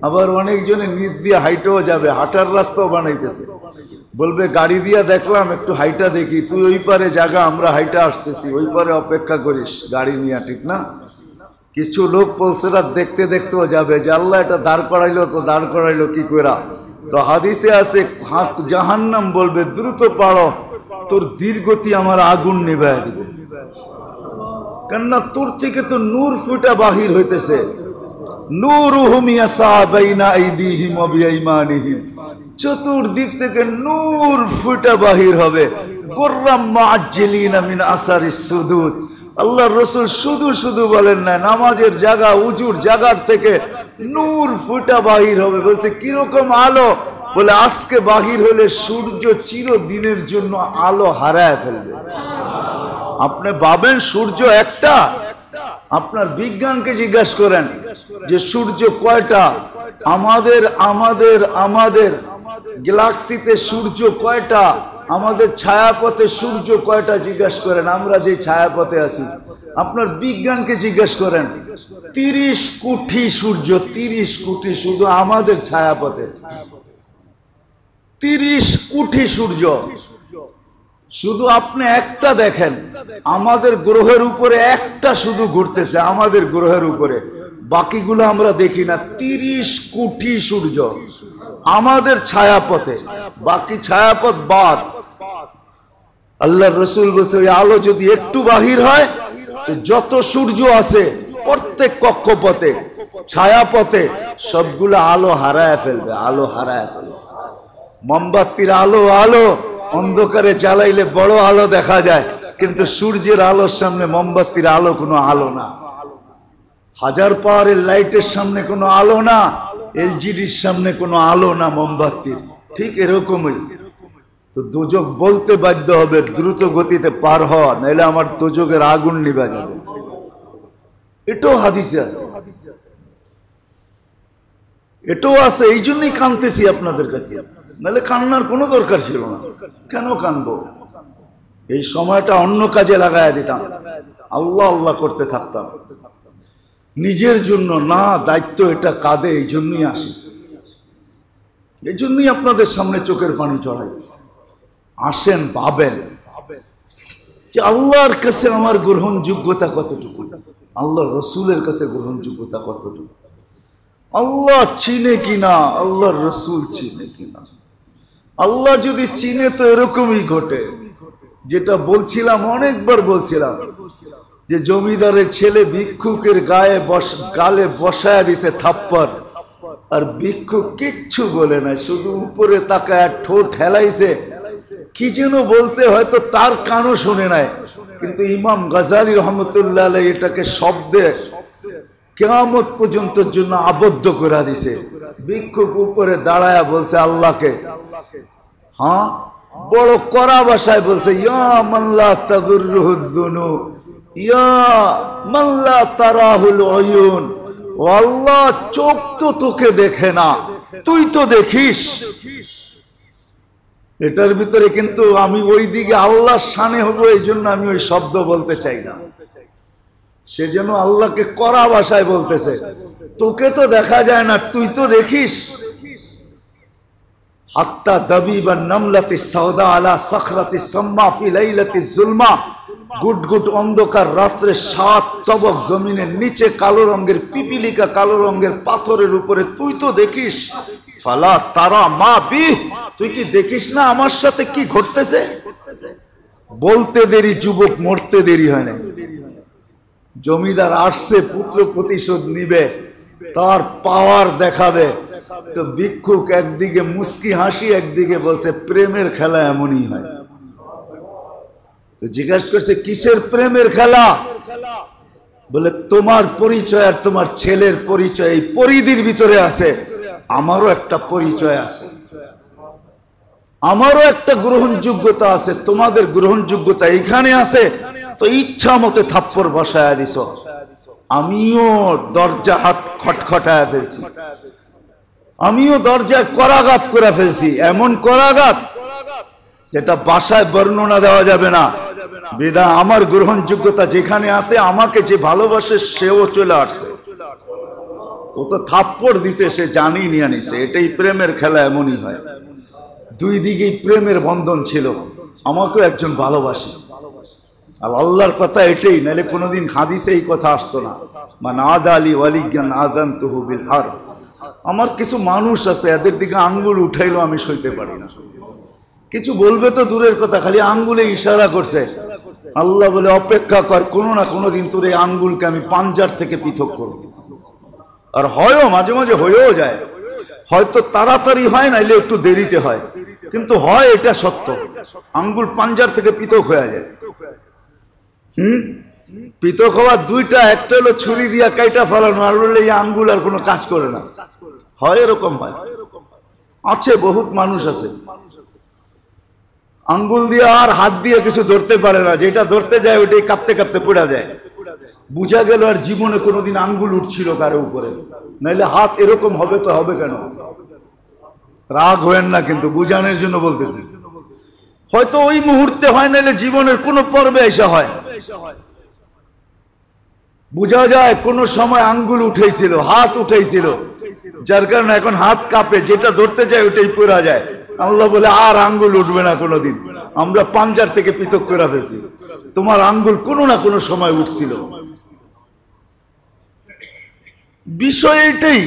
আবার অনেকজনে নিচ দিয়ে হাইটেও যাবে, হাঁটার রাস্তাও বানাইতেছে, বলবে গাড়ি দিয়া দেখলাম একটু হাইটা দেখি, তুই ওই পারে জায়গা, আমরা হাইটা আসতেছি, ওই পারে অপেক্ষা করিস গাড়ি নিয়ে, ঠিক না? কিছু লোক পুলসিরাত দেখতে দেখতেও যাবে যে আল্লাহ এটা দাঁড় করাইলো কি কইরা। তো হাদিসে আছে জাহান্নাম বলবে দ্রুত পারো, তোর দীর্ঘতি আমার আগুন নিভাইয়া দিবে। কেননা তোর থেকে তো নূর ফুটা বাহির হইতেছে। নূরুহুম ইয়াসা বাইনা আইদিহিম ওয়া বিআইমানিহিম, চতুর্দিক থেকে নূর ফুটা বাহির হবে। গুররাম মুআজ্জিলিনা মিন আসারিস সুজুদ। আল্লাহর রাসূল শুধু বলেন না, নামাজের জায়গা, উজুর জায়গার থেকে নূর ফুটা বাহির হবে। বলছে কিরকম আলো? বলে আজকে বাহির হলে সূর্য চিরদিনের জন্য আলো হারায় ফেলবে। আপনি ভাবেন সূর্য একটা? আপনার বিজ্ঞানকে জিজ্ঞাসা করেন যে সূর্য কয়টা? আমাদের গ্যালাক্সিতে সূর্য কয়টা? আমাদের ছায়াপথে সূর্য কয়টা? জিজ্ঞাসা করেন, আমরা যে ছায়াপথে আছি। আপনার বিজ্ঞানকে জিজ্ঞাসা করেন, 30 কোটি সূর্য, 30 কোটি শুধু আমাদের ছায়াপথে, 30 কোটি সূর্য। শুধু আপনি একটা দেখেন, আমাদের গ্রহের উপরে একটা শুধু ঘুরতেছে, আমাদের গ্রহের উপরে, বাকিগুলো আমরা দেখি না। 30 কোটি সূর্য আমাদের ছায়াপথে, বাকি ছায়াপথ বাদ। আল্লাহর রাসূল বলছে ওই আলো যদি একটু বাহির হয় তো যত সূর্য আছে প্রত্যেক কক্ষপথে ছায়াপথে সবগুলো আলো হারায় ফেলবে, আলো হারায় ফেলবে। মোমবাতির আলো আলো, অন্ধকারে জ্বালাইলে বড় আলো দেখা যায়, কিন্তু সূর্যের আলোর সামনে মোমবাতির আলো কোনো আলো না। হাজার পাওয়ারের লাইটের সামনে কোনো আলো না, এলজিডির সামনে কোনো আলো না মোমবাতির। ঠিক এরকমই তো দোজখ বলতে বাধ্য হবে দ্রুত গতিতে পার হওয়া, নাইলে আমার দোজখের আগুন নিভা যাবে। এটাও হাদিসে আছে, এটাও আছে। এই জন্যই কাঁদতেছি আপনাদের কাছে, নাহলে কান্নার কোনো দরকার ছিল না। কেন কানবো? এই সময়টা অন্য কাজে লাগায় দিতাম, আল্লাহ আল্লাহ করতে থাকতাম। নিজের জন্য না, দায়িত্ব এটা কাঁধে, এই জন্যই আসি, এই জন্যই আপনাদের সামনে চোখের পানি চড়াই। আসেন, ভাবেন যে আল্লাহর কাছে আমার গ্রহণযোগ্যতা কতটুকু, আল্লাহ রসুলের কাছে গ্রহণযোগ্যতা কতটুকু, আল্লাহ চিনে কিনা, আল্লাহর রসুল চিনে কিনা। আল্লাহ যদি চিনে তো এরকমই ঘটে, যেটা বলছিলাম, অনেকবার বলছিলাম যে জমিদারের ছেলে ভিক্ষুকের গালে বসায় দিছে থাপ্পড়, আর ভিক্ষুক কিচ্ছু বলে না, শুধু উপরে তাকায় ঠোঁট হেলাইছে, কি যেন বলছে, হয়তো তার কানও শুনে নাই। কিন্তু ইমাম গাজালি রহমতুল্লাহ আলাইহি এটাকে শব্দে কিয়ামত পর্যন্তর জন্য আবদ্ধ করে দিছে। ভিক্ষুক উপরে দাঁড়ায়া বলছে আল্লাহকে, হ্যাঁ, বড় কড়া ভাষায় বলছে, ইয়া মান লা তাদুররুহুয যুনুব, ইয়া মান লা তারাহুল উয়ুন, ও আল্লাহ, চোখ তো তোকে দেখে না, তুই তো দেখিস। এটার ভিতরে কিন্তু আমি ওই দিকে আল্লাহর শানে হবো, এই জন্য আমি ওই শব্দ বলতে চাই না। সেজন্য আল্লাহকে কড়া ভাষায় বলতেছে, তোকে তো দেখা যায় না, তুই তো দেখিস। হাত্তা দাবিবা নামলাতি সাওদা আলা সাখরাতি সাম্মা ফি লাইলাতি যুলমা, গুট গুট অন্ধকার রাত্রে 7 তবক জমিনের নিচে কালো রঙের পিপিলিকা, কালো রঙের পাথরের উপরে, তুই তো দেখিস। ফালা তারা মা বি, তুই কি দেখিস না আমার সাথে কি ঘটতেছে? বলতে দেরি যুবক, মরতে দেরি হয় না। জমিদার আসছে, পুত্র প্রতিশোধ নিবে, তার পাওয়ার দেখাবে। তো ভিক্ষুক একদিকে মুস্কি হাসি, একদিকে বলছে প্রেমের খেলা এমনই হয়। তো জিজ্ঞাসা করছে কিসের প্রেমের খেলা? বলে তোমার পরিচয় আর তোমার ছেলের পরিচয় এই পরিধির ভিতরে আছে, আমারও একটা পরিচয় আছে, আমারও একটা গ্রহণযোগ্যতা আছে, তোমাদের গ্রহণযোগ্যতা এখানে আছে। তো ইচ্ছা মতে থাপ্পড় বসায় দিছ, আমিও দরজা হাত খটখটায় ফেলছি, আমিও দরজায় করাঘাত করে ফেলছি, এমন করাঘাত যেটা বাসায় বর্ণনা দেওয়া যাবে না। বিধায় আমার গ্রহণযোগ্যতা যেখানে আছে, আমাকে যে ভালোবাসে সেও চলে আসছে। ও তো থাপ্পড় দিছে, সে জানি নিয়ে নিছে। এটাই প্রেমের খেলা, এমনই হয়। দুই দিকেই প্রেমের বন্ধন ছিল, আমাকেও একজন ভালোবাসে। আর আল্লাহর কথা এটাই, নাহলে কোনোদিন হাদিসে এই কথা আসতো না। মান আদা লি ওয়ালিয়ান আযানতুহু বিল হারব। আমার কিছু মানুষ আছে, এদের দিকে আঙ্গুল উঠাইলো আমি সইতে পারি না। কিছু বলবে তো দূরের কথা, খালি আঙ্গুলে ইশারা করছে। আল্লাহ বলে অপেক্ষা কর, কোনো না কোনো দিন তোর এই আঙ্গুলকে আমি পাঞ্জার থেকে পৃথক করব। আর হয়ও মাঝে মাঝে হয়েও যায়, হয়তো তাড়াতাড়ি হয়, নাইলে একটু দেরিতে হয়, কিন্তু হয়, এটা সত্য। আঙ্গুল পাঞ্জার থেকে পৃথক হয়ে যায়। পৃথক হওয়ার দুইটা, একটা হলো ছুরি দিয়া কাইটা ফেলানো, আর বললে এই আঙ্গুল আর কোনো কাজ করে না। হয়, এরকম হয়, আছে, বহুত মানুষ আছে আঙ্গুল দিয়ে আর হাত দিয়ে কিছু ধরতে পারে না, যেটা ধরতে যায় ওইটাই কাঁপতে কাঁপতে পড়া যায়। বুঝা গেল আর জীবনে কোনোদিন আঙ্গুল উঠছিল কারো উপরে, নাইলে হাত এরকম হবে তো হবে কেন? রাগ হয়েন না, কিন্তু বুঝানোর জন্য বলতেছি। হয়তো ওই মুহূর্তে হয়, নাইলে জীবনের কোনো পর্বে এসে হয়। বুঝা যায় কোন সময় আঙ্গুল উঠেছিল, হাত উঠেছিল, যার কারণে এখন হাত কাঁপে, যেটা ধরতে যায় ওইটাই পড়া যায়। আল্লাহ বলে আর আঙ্গুল উঠবে না কোনোদিন, আমরা পাঞ্জার থেকে পৃথক করে ফেলছি। তোমার আঙ্গুল কোনো না কোনো সময় উঠছিল। বিষয় এটাই,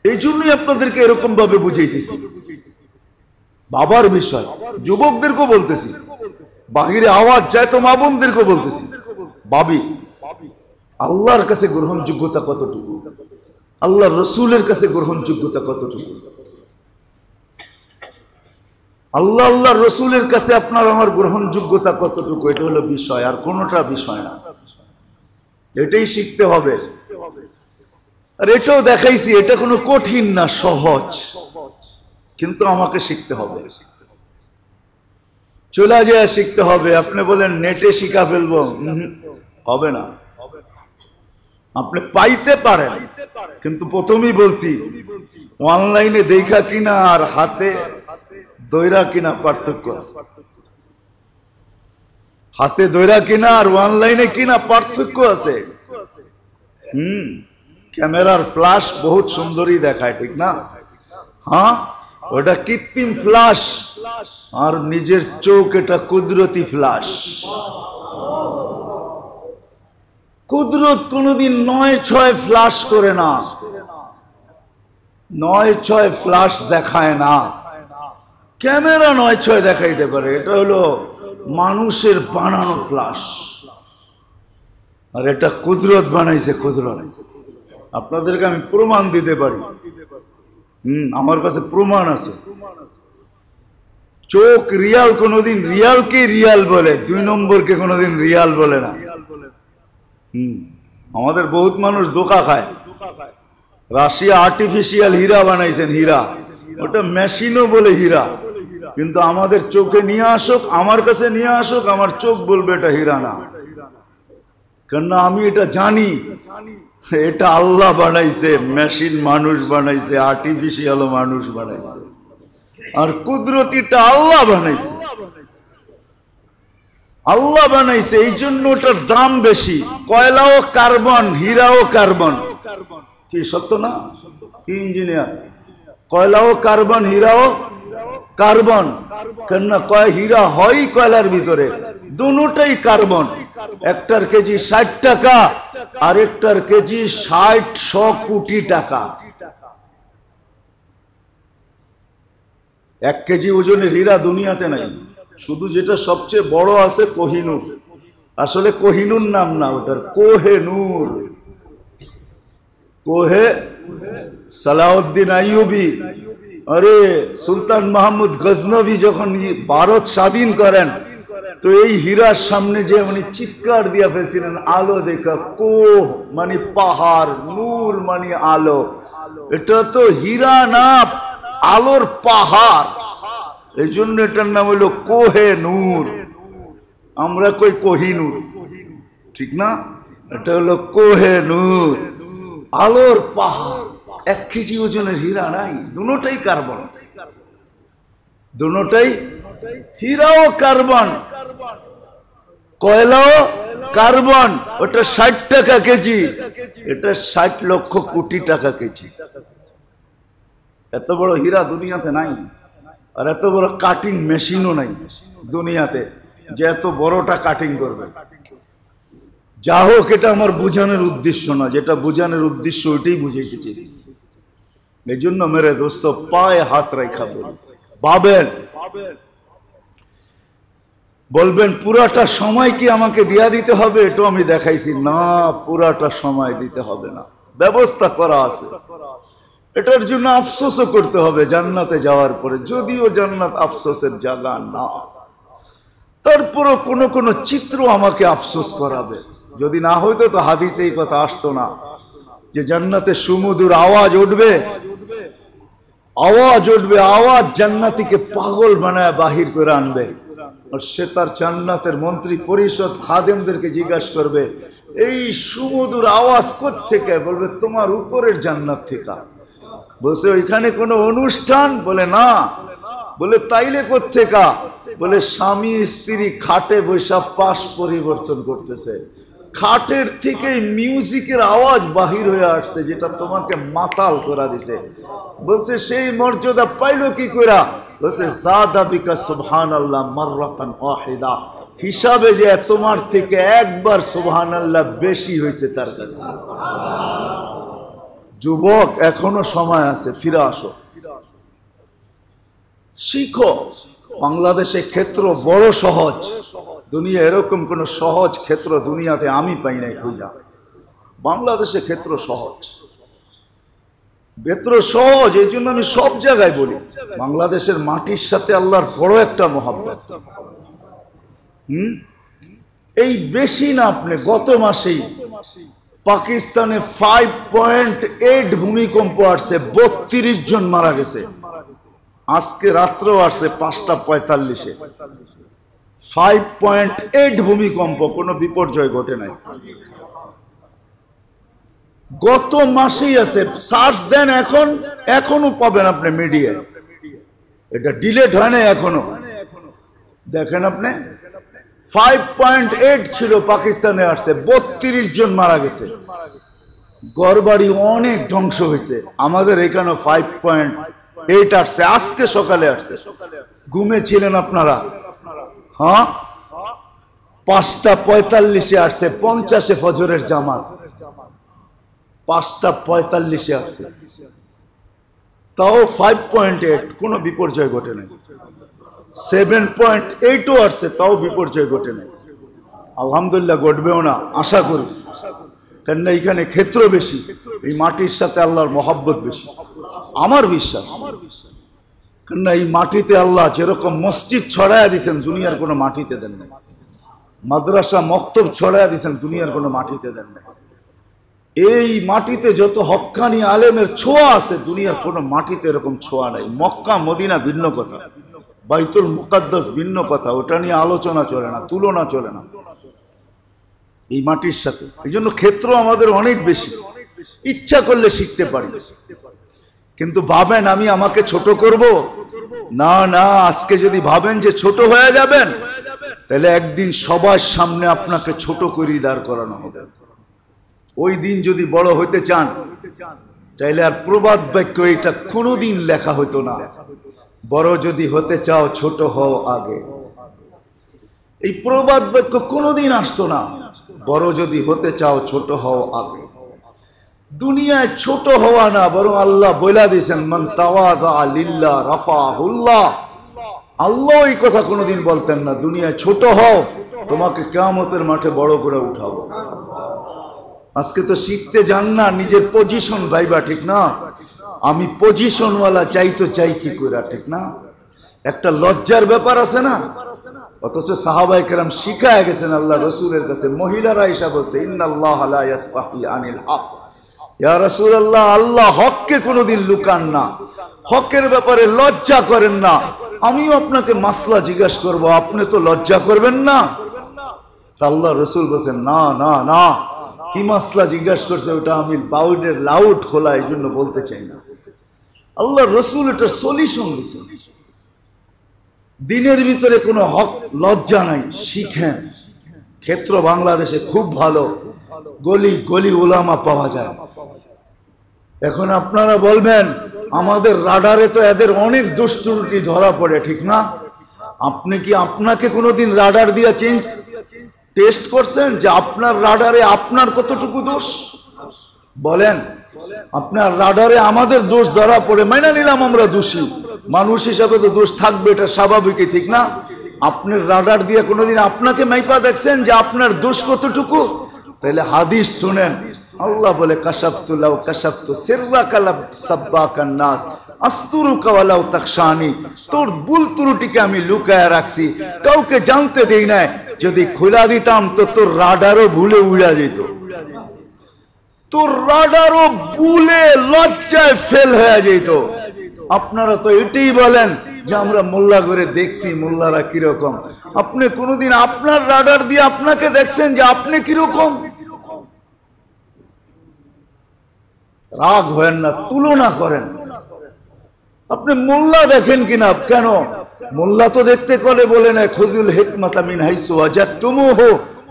এই জন্যই আপনাদেরকে এরকম ভাবে বুঝাইতেছি। বাবার বিষয় যুবকদেরকেও বলতেছি, বাহিরে আওয়াজ যায় তো মা বোনদেরকে বলতেছি, ভাবি আল্লাহর কাছে গ্রহণযোগ্যতা কতটুকু, আল্লাহর রসুলের কাছে গ্রহণযোগ্যতা কতটুকু, আল্লাহ রসুলের কাছে আপনার আমার গ্রহণযোগ্যতা কতটুকু, এটা হলো বিষয়, আর কোনোটা বিষয় না। এটাই শিখতে হবে। আর এটাও দেখাইছি, এটা কোনো কঠিন না, সহজ, কিন্তু আমাকে শিখতে হবে, চলে যায় শিখতে হবে। আপনি বলেন নেটে শিখা ফেলবো, হবে না। আপনি পাইতে পারেন, কিন্তু প্রথমেই বলছি অনলাইনে দেখা কিনা আর হাতে দৈরা কিনা পার্থক্য আছে। হাতে দৈরা কিনা আর অনলাইনে কিনা পার্থক্য আছে। ক্যামেরার ফ্ল্যাশ বহুত সুন্দরই দেখায়, ঠিক না? হ্যাঁ, ওটা কৃত্রিম ফ্ল্যাশ, আর নিজের চোখ এটা কুদরতি ফ্ল্যাশ। কুদরত কোনদিন ৯/৬ ফ্ল্যাশ করে না, ৯/৬ ফ্ল্যাশ দেখায় না। ক্যামেরা ৯/৬ দেখাইতে পারে, এটা হলো মানুষের বানানো ফ্ল্যাশ, আর এটা কুদরত বানাইছে, কুদরত। আপনাদেরকে আমি প্রমাণ দিতে পারি, আমার কাছে প্রমাণ আছে। চোখ রিয়াল কোনদিন রিয়ালকে রিয়াল বলে, ২ নম্বরকে কোনদিন রিয়াল বলে না। আমাদের বহুত মানুষ ধোঁকা খায়। রাশিয়া আর্টিফিশিয়াল হীরা বানাইছেন, হীরা, ওটা মেশিনও বলে হীরা, কিন্তু আমাদের চোখে নিয়ে আসুক, আমার কাছে নিয়ে আসুক, আমার চোখ বলবে এটা হীরা না। কেননা আমি এটা জানি, এটা আল্লাহ বানাইছে, মেশিন মানুষ বানাইছে, আর্টিফিশিয়াল মানুষ বানাইছে, আর কুদরতিটা আল্লাহ বানাইছে। আল্লাহ বানাইছে, এই জন্য ওটার দাম বেশি। কয়লাও কার্বন, হীরাও কার্বন, কি সত্য না? কি ইঞ্জিনিয়ার? কয়লাও কার্বন, হীরাও কার্বন। কেননা হীরা হয় কয়লার ভিতরে, দুটোটাই কার্বন। একটার কেজি ৬০ টাকা, আর একটার কেজি ৬০ কোটি টাকা। ১ কেজি ওজনের হীরা দুনিয়াতে নাই, শুধু যেটা সবচেয়ে বড় আছে কোহিনূর। আসলে কোহিনূর নাম না, ওটার কোহেনূর। কোহে সালাউদ্দিন আইয়ুবী, আরে সুলতান মাহমুদ গজনভী যখন ভারত স্বাধীন করেন, তো এই হীরার সামনে যে উনি চিৎকার দিয়া ফেলছিলেন, আলো দেখা, কোহ মানে পাহাড়, নূর মানে আলো। এটা তো হীরা না, আলোর পাহাড়, এই জন্য এটার নাম হইল কোহে নূর। আমরা কই কোহিনূর, ঠিক না? এটা হলো কোহে নূর, আলোর পাহাড়। ১ কেজি ওজনের হীরা নাই, দুটোটাই কার্বন, দুটোটাই হীরাও কার্বন, কয়লাও কার্বন। ওটা ৬০ টাকা কেজি, এটা ৬০ লক্ষ কোটি টাকা কেজি। এত বড় হীরা দুনিয়াতে নাই, আর এত বড় কাটিং মেশিনও নাই দুনিয়াতে যে এত বড়টা কাটিং করবে। যা হোক, এটা আমার বোঝানোর উদ্দেশ্য না, যেটা বোঝানোর উদ্দেশ্য ওইটাই বুঝাইতে চেয়েছি। এই জন্য মেরে দোস্ত, পায়ে হাত রেখা ভাবেন, বলবেন পুরাটা সময় কি আমাকে দিয়া দিতে হবে? এটা আমি দেখাইছি না, পুরাটা সময় দিতে হবে না, ব্যবস্থা করা আছে। এটার জন্য আফসোসও করতে হবে জান্নাতে যাওয়ার পরে, যদিও জান্নাত আফসোসের জায়গা না, তারপরও কোন কোন চিত্র আমাকে আফসোস করাবে। যদি না হইতো তো হাদিসে এই কথা আসতো না যে জান্নাতে সুমধুর আওয়াজ উঠবে, আওয়াজ উঠবে, আওয়াজ জান্নাতীকে পাগল বানায় বাহির করে আনবে। আর সে তার জান্নাতের মন্ত্রী পরিষদ খাদেমদেরকে জিজ্ঞাসা করবে, এই সুমধুর আওয়াজ কোত্থেকে? বলবে তোমার উপরের জান্নাত থেকে। বলছে ওইখানে কোনো অনুষ্ঠান? বলে না। বলে তাইলে কোত্থেকা? বলে স্বামী স্ত্রী খাটে বৈশা পাশ পরিবর্তন করতেছে, খাটের থেকে মিউজিকের আওয়াজ বাহির হয়ে আসছে, যেটা তোমাকে মাতাল করা দিছে। বলছে সেই মর্যাদা পাইলো কি কইরা? বলছে জাদা বিকা সুবহানাল্লাহ মাররাতান ওয়াহিদা, হিসাবে যে তোমার থেকে একবার সুবহানাল্লাহ বেশি হয়েছে তার কাছে। যুবক, এখনো সময় আছে, ফিরে আসো। শিখো। বাংলাদেশে ক্ষেত্র বড় সহজ, দুনিয়া এরকম কোন সহজ ক্ষেত্র দুনিয়াতে আমি পাই নাই খুঁজা। বাংলাদেশে ক্ষেত্র সহজ, ক্ষেত্র সহজ। এই জন্য আমি সব জায়গায় বলি বাংলাদেশের মাটির সাথে আল্লাহর বড় একটা মহব্বত। এই বেশি না, আপনি গত মাসেই পাকিস্তানে 5.8 ভূমিকম্প আসছে, 32 জন মারা গেছে। আজকে রাত্রেও আসছে 5:45-এ 5.8 ভূমিকম্প, কোনো বিপর্যয় ঘটে নাই। গত মাসেই আছে, সার্চ দেন এখনো পাবেন আপনি মিডিয়ায়, এটা ডিলেট হয় না এখনো। দেখেন আপনি 5.8 ছিল, পাকিস্তানে আসছে 32 জন মারা গেছে, ঘরবাড়ি অনেক ধ্বংস হয়েছে। আমাদের এখানে 5.8 আসছে, আজকে সকালে আসছে। ঘুমে ছিলেন আপনারা? হ্যাঁ, 5:45-এ আসছে, 50-এ ফজরের জামাত, 5:45-এ আসছে, তাও 5.8, কোনো বিপর্যয় ঘটে নাই। 7.8ও আসছে, তাও বিপর্যয় ঘটে নাই। আলহামদুলিল্লাহ, ঘটবেও না, আশা করি। কেন এখানে ক্ষেত্র বেশি, এই মাটির সাথে আল্লাহর মহব্বত বেশি, আমার বিশ্বাস। কেন এই মাটিতে আল্লাহ যেরকম মসজিদ ছড়ায়া দিয়েছেন, দুনিয়ার কোনো মাটিতে দেন নাই। মাদ্রাসা মক্তব ছড়ায়া দিয়েছেন, দুনিয়ার কোনো মাটিতে দেন নাই। এই মাটিতে যত হক্কানি আলেমের ছোঁয়া আছে, দুনিয়ার কোনো মাটিতে এরকম ছোঁয়া নাই। মক্কা মদিনা ভিন্ন কথা, বাইতুল মুকাদ্দাস ভিন্ন কথা, ওটা নিয়ে আলোচনা চলে না, তুলনা চলে না এই মাটির সাথে। এই জন্য ক্ষেত্র আমাদের অনেক বেশি, ইচ্ছা করলে শিখতে পারি। কিন্তু ভাবেন আমি আমাকে ছোট করব, না না। আজকে যদি ভাবেন যে ছোট হয়ে যাবেন, তাহলে একদিন সবার সামনে আপনাকে ছোট করে দাঁড় করানো হবে। ওই দিন যদি বড় হইতে চান, চাইলে আর প্রবাদ বাক্য এটা কোনোদিন লেখা হইতো না। বড় যদি হতে চাও, ছোট হও আগে, এই প্রবাদ বাক্য কোনোদিন আসতো না। বড় যদি হতে চাও, ছোট হও আগে। দুনিয়ায় ছোট হওয়া না, বরং আল্লাহ বইলা দিয়েছেন, মান তাওয়াদা লিল্লাহ রাফাহুল্লাহ। আল্লাহ এই কথা কোনোদিন বলতেন না, দুনিয়ায় ছোট হও, তোমাকে কিয়ামতের মাঠে বড় করে উঠাবো। আজকে তো শিখতে যান না, নিজের পজিশন ভাইবা, ঠিক না? আমি পজিশনওয়ালা চাই তো চাই কি করে, ঠিক না? একটা লজ্জার ব্যাপার আছে না? অথচ সাহাবায়ে কেরাম শিখায় গেছেন আল্লাহ রসুলের কাছে। মহিলারা এসে বলছে, ইন্নাল্লাহা লা ইয়াসতাহি আনিল হক। ইয়া রাসূলুল্লাহ, আল্লাহ হককে কোনোদিন লুকান না, হকের ব্যাপারে লজ্জা করেন না। আমিও আপনাকে মাসলা জিজ্ঞাসা করব, আপনি তো লজ্জা করবেন না? আল্লাহ রসুল বলছেন, না না না, কি মাসলা জিজ্ঞাসা করছে ওটা আমি বাউডের লাউড খোলা, এই জন্য বলতে চাই না। আল্লাহ রসুল এটা সলিউশন দিয়েছেন। দিনের ভিতরে কোনো হক লজ্জা নাই, শিখেন। ক্ষেত্র বাংলাদেশে খুব ভালো, গলি গলি ওলামা পাওয়া যায়। এখন আপনারা বলবেন, আমাদের রাডারে তো এদের অনেক দোষ ত্রুটি ধরা পড়ে, ঠিক না? আপনি কি আপনাকে কোনোদিন রাডার দিয়ে টেস্ট করছেন যে আপনার রাডারে আপনার কতটুকু দোষ? বলেন, আপনার রাডারে আমাদের দোষ ধরা পড়ে, মাইনা নিলাম আমরা দোষী, মানুষ হিসাবে তো দোষ থাকবে, এটা স্বাভাবিকই, ঠিক না? আপনার রাডার দিয়ে কোনোদিন আপনাকে মাইপা দেখছেন যে আপনার দোষ কতটুকু? তাহলে হাদিস শুনেন, আল্লাহ বলে, কাশাফতু লাউ কাশাফতু সিররাকা সাব্বাকান নাস আস্তুরুকা ওয়ালাউ তাকশানি। তোর ভুল ত্রুটিকে আমি লুকায়া রাখছি, কাউকে জানতে দেই না। যদি খোলা দিতাম তো তোর রাডারও ভুলে উড়া যেত, তোর রাডারও ভুলে লজ্জায় ফেল হয়ে যেত। আপনারা তো এটাই বলেন যে আমরা মোল্লা করে দেখছি, মোল্লারা কিরকম। আপনি কোনোদিন আপনার রাডার দিয়ে আপনাকে দেখছেন যে আপনি কিরকম? রাগ হয় না, তুলনা করেন। আপনি মোল্লা দেখেন কিনা? কেন মোল্লা তো দেখতে করে বলে না, খুযুল হিকমাতা মিন হাইসু ওয়াজাদতুমুহু,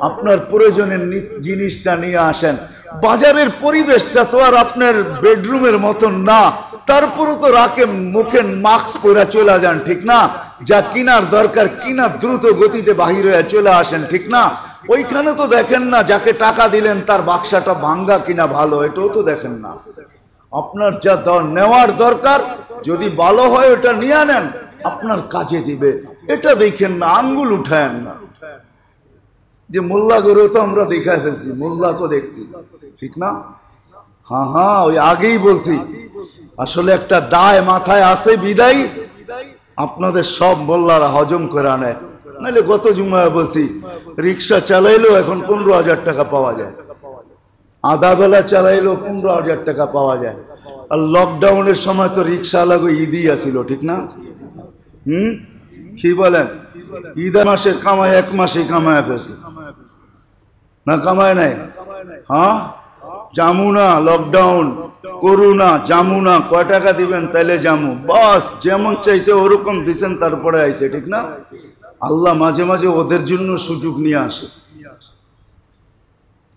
আপনার প্রয়োজনের জিনিসটা নিয়ে আসেন। বাজারের পরিবেশটা তো আর আপনার বেডরুমের মতন না, তারপরও তো রাকে মুখে মাস্ক পরে চলে যান, ঠিক না? যা কিনার দরকার কিনা, দ্রুত গতিতে বাহির হয়ে চলে আসেন, ঠিক না? ওইখানে তো দেখেন না যাকে টাকা দিলেন তার বাক্সাটা ভাঙ্গা কিনা ভালো, এটাও তো দেখেন না। আপনার যা নেওয়ার দরকার যদি ভালো হয় ওটা নিয়ে নেন, আপনার কাজে দিবে। এটা দেখেন না, আঙ্গুল উঠায়েন না যে মোল্লা করে তো আমরা দেখাই ফেলছি, মোল্লা তো দেখছি, ঠিক না? হ্যাঁ, ওই আগেই বলছি, আসলে একটা দায় মাথায় আছে বিদায় আপনাদের সব মোল্লারা হজম করে আনে। নাহলে গত জুমায় বলছি, রিক্সা চালাইলেও এখন 15,000 টাকা পাওয়া যায়, আধা বেলা চালাইলেও 15,000 টাকা পাওয়া যায়। আর লকডাউনের সময় তো রিক্সা লাগো ঈদই আসিল, ঠিক না? কি বলেন? ঈদ মাসের কামাই 1 মাসেই কামায় ফেলছে না? কামায় নাই? হ্যাঁ, জামু না, লকডাউন করোনা, জামু না, কয় টাকা দিবেন তাইলে জামু, বাস যেমন চাইছে ওরকম দিছেন, তারপরে আইছে, ঠিক না? আল্লাহ মাঝে মাঝে ওদের জন্য সুযোগ নিয়ে আসে।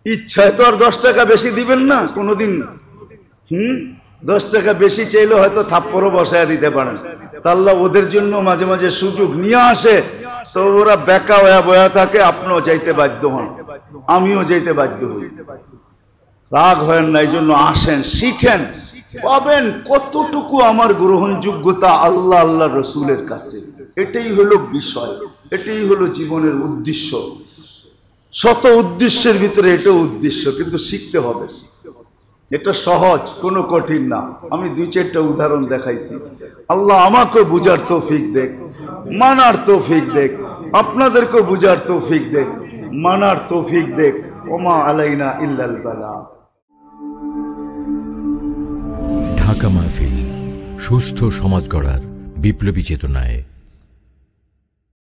ইচ্ছায় তো আর 10 টাকা বেশি দিবেন না কোনোদিন। 10 টাকা বেশি চাইলে হয়তো থাপ্পড়ও বসায় দিতে পারেন। তা আল্লাহ ওদের জন্য মাঝে মাঝে সুযোগ নিয়ে আসে, তো ওরা বেকা হয়ে বয়া থাকে, আপনিও যাইতে বাধ্য হন, আমিও যাইতে বাধ্য হই। রাগ হয় না, এই জন্য আসেন, শিখেন, পাবেন কতটুকু আমার গ্রহণযোগ্যতা আল্লাহ আল্লাহ রসুলের কাছে। এটাই হলো বিষয়, এটাই হলো জীবনের উদ্দেশ্য। শত উদ্দেশ্যের ভিতরে এটা উদ্দেশ্য, কিন্তু শিখতে হবে। এটা সহজ, কোনো কঠিন না। আমি 2-4টা উদাহরণ দেখাইছি। আল্লাহ আমাকে বুঝার তৌফিক দেখ, মানার তৌফিক দেখ, আপনাদেরকে বুঝার তৌফিক দেখ, মানার তৌফিক দেখ। ওমা আলাইনা ইল্লাল বালা। ঢাকা মাহফিল, সুস্থ সমাজ গড়ার বিপ্লবী চেতনায়।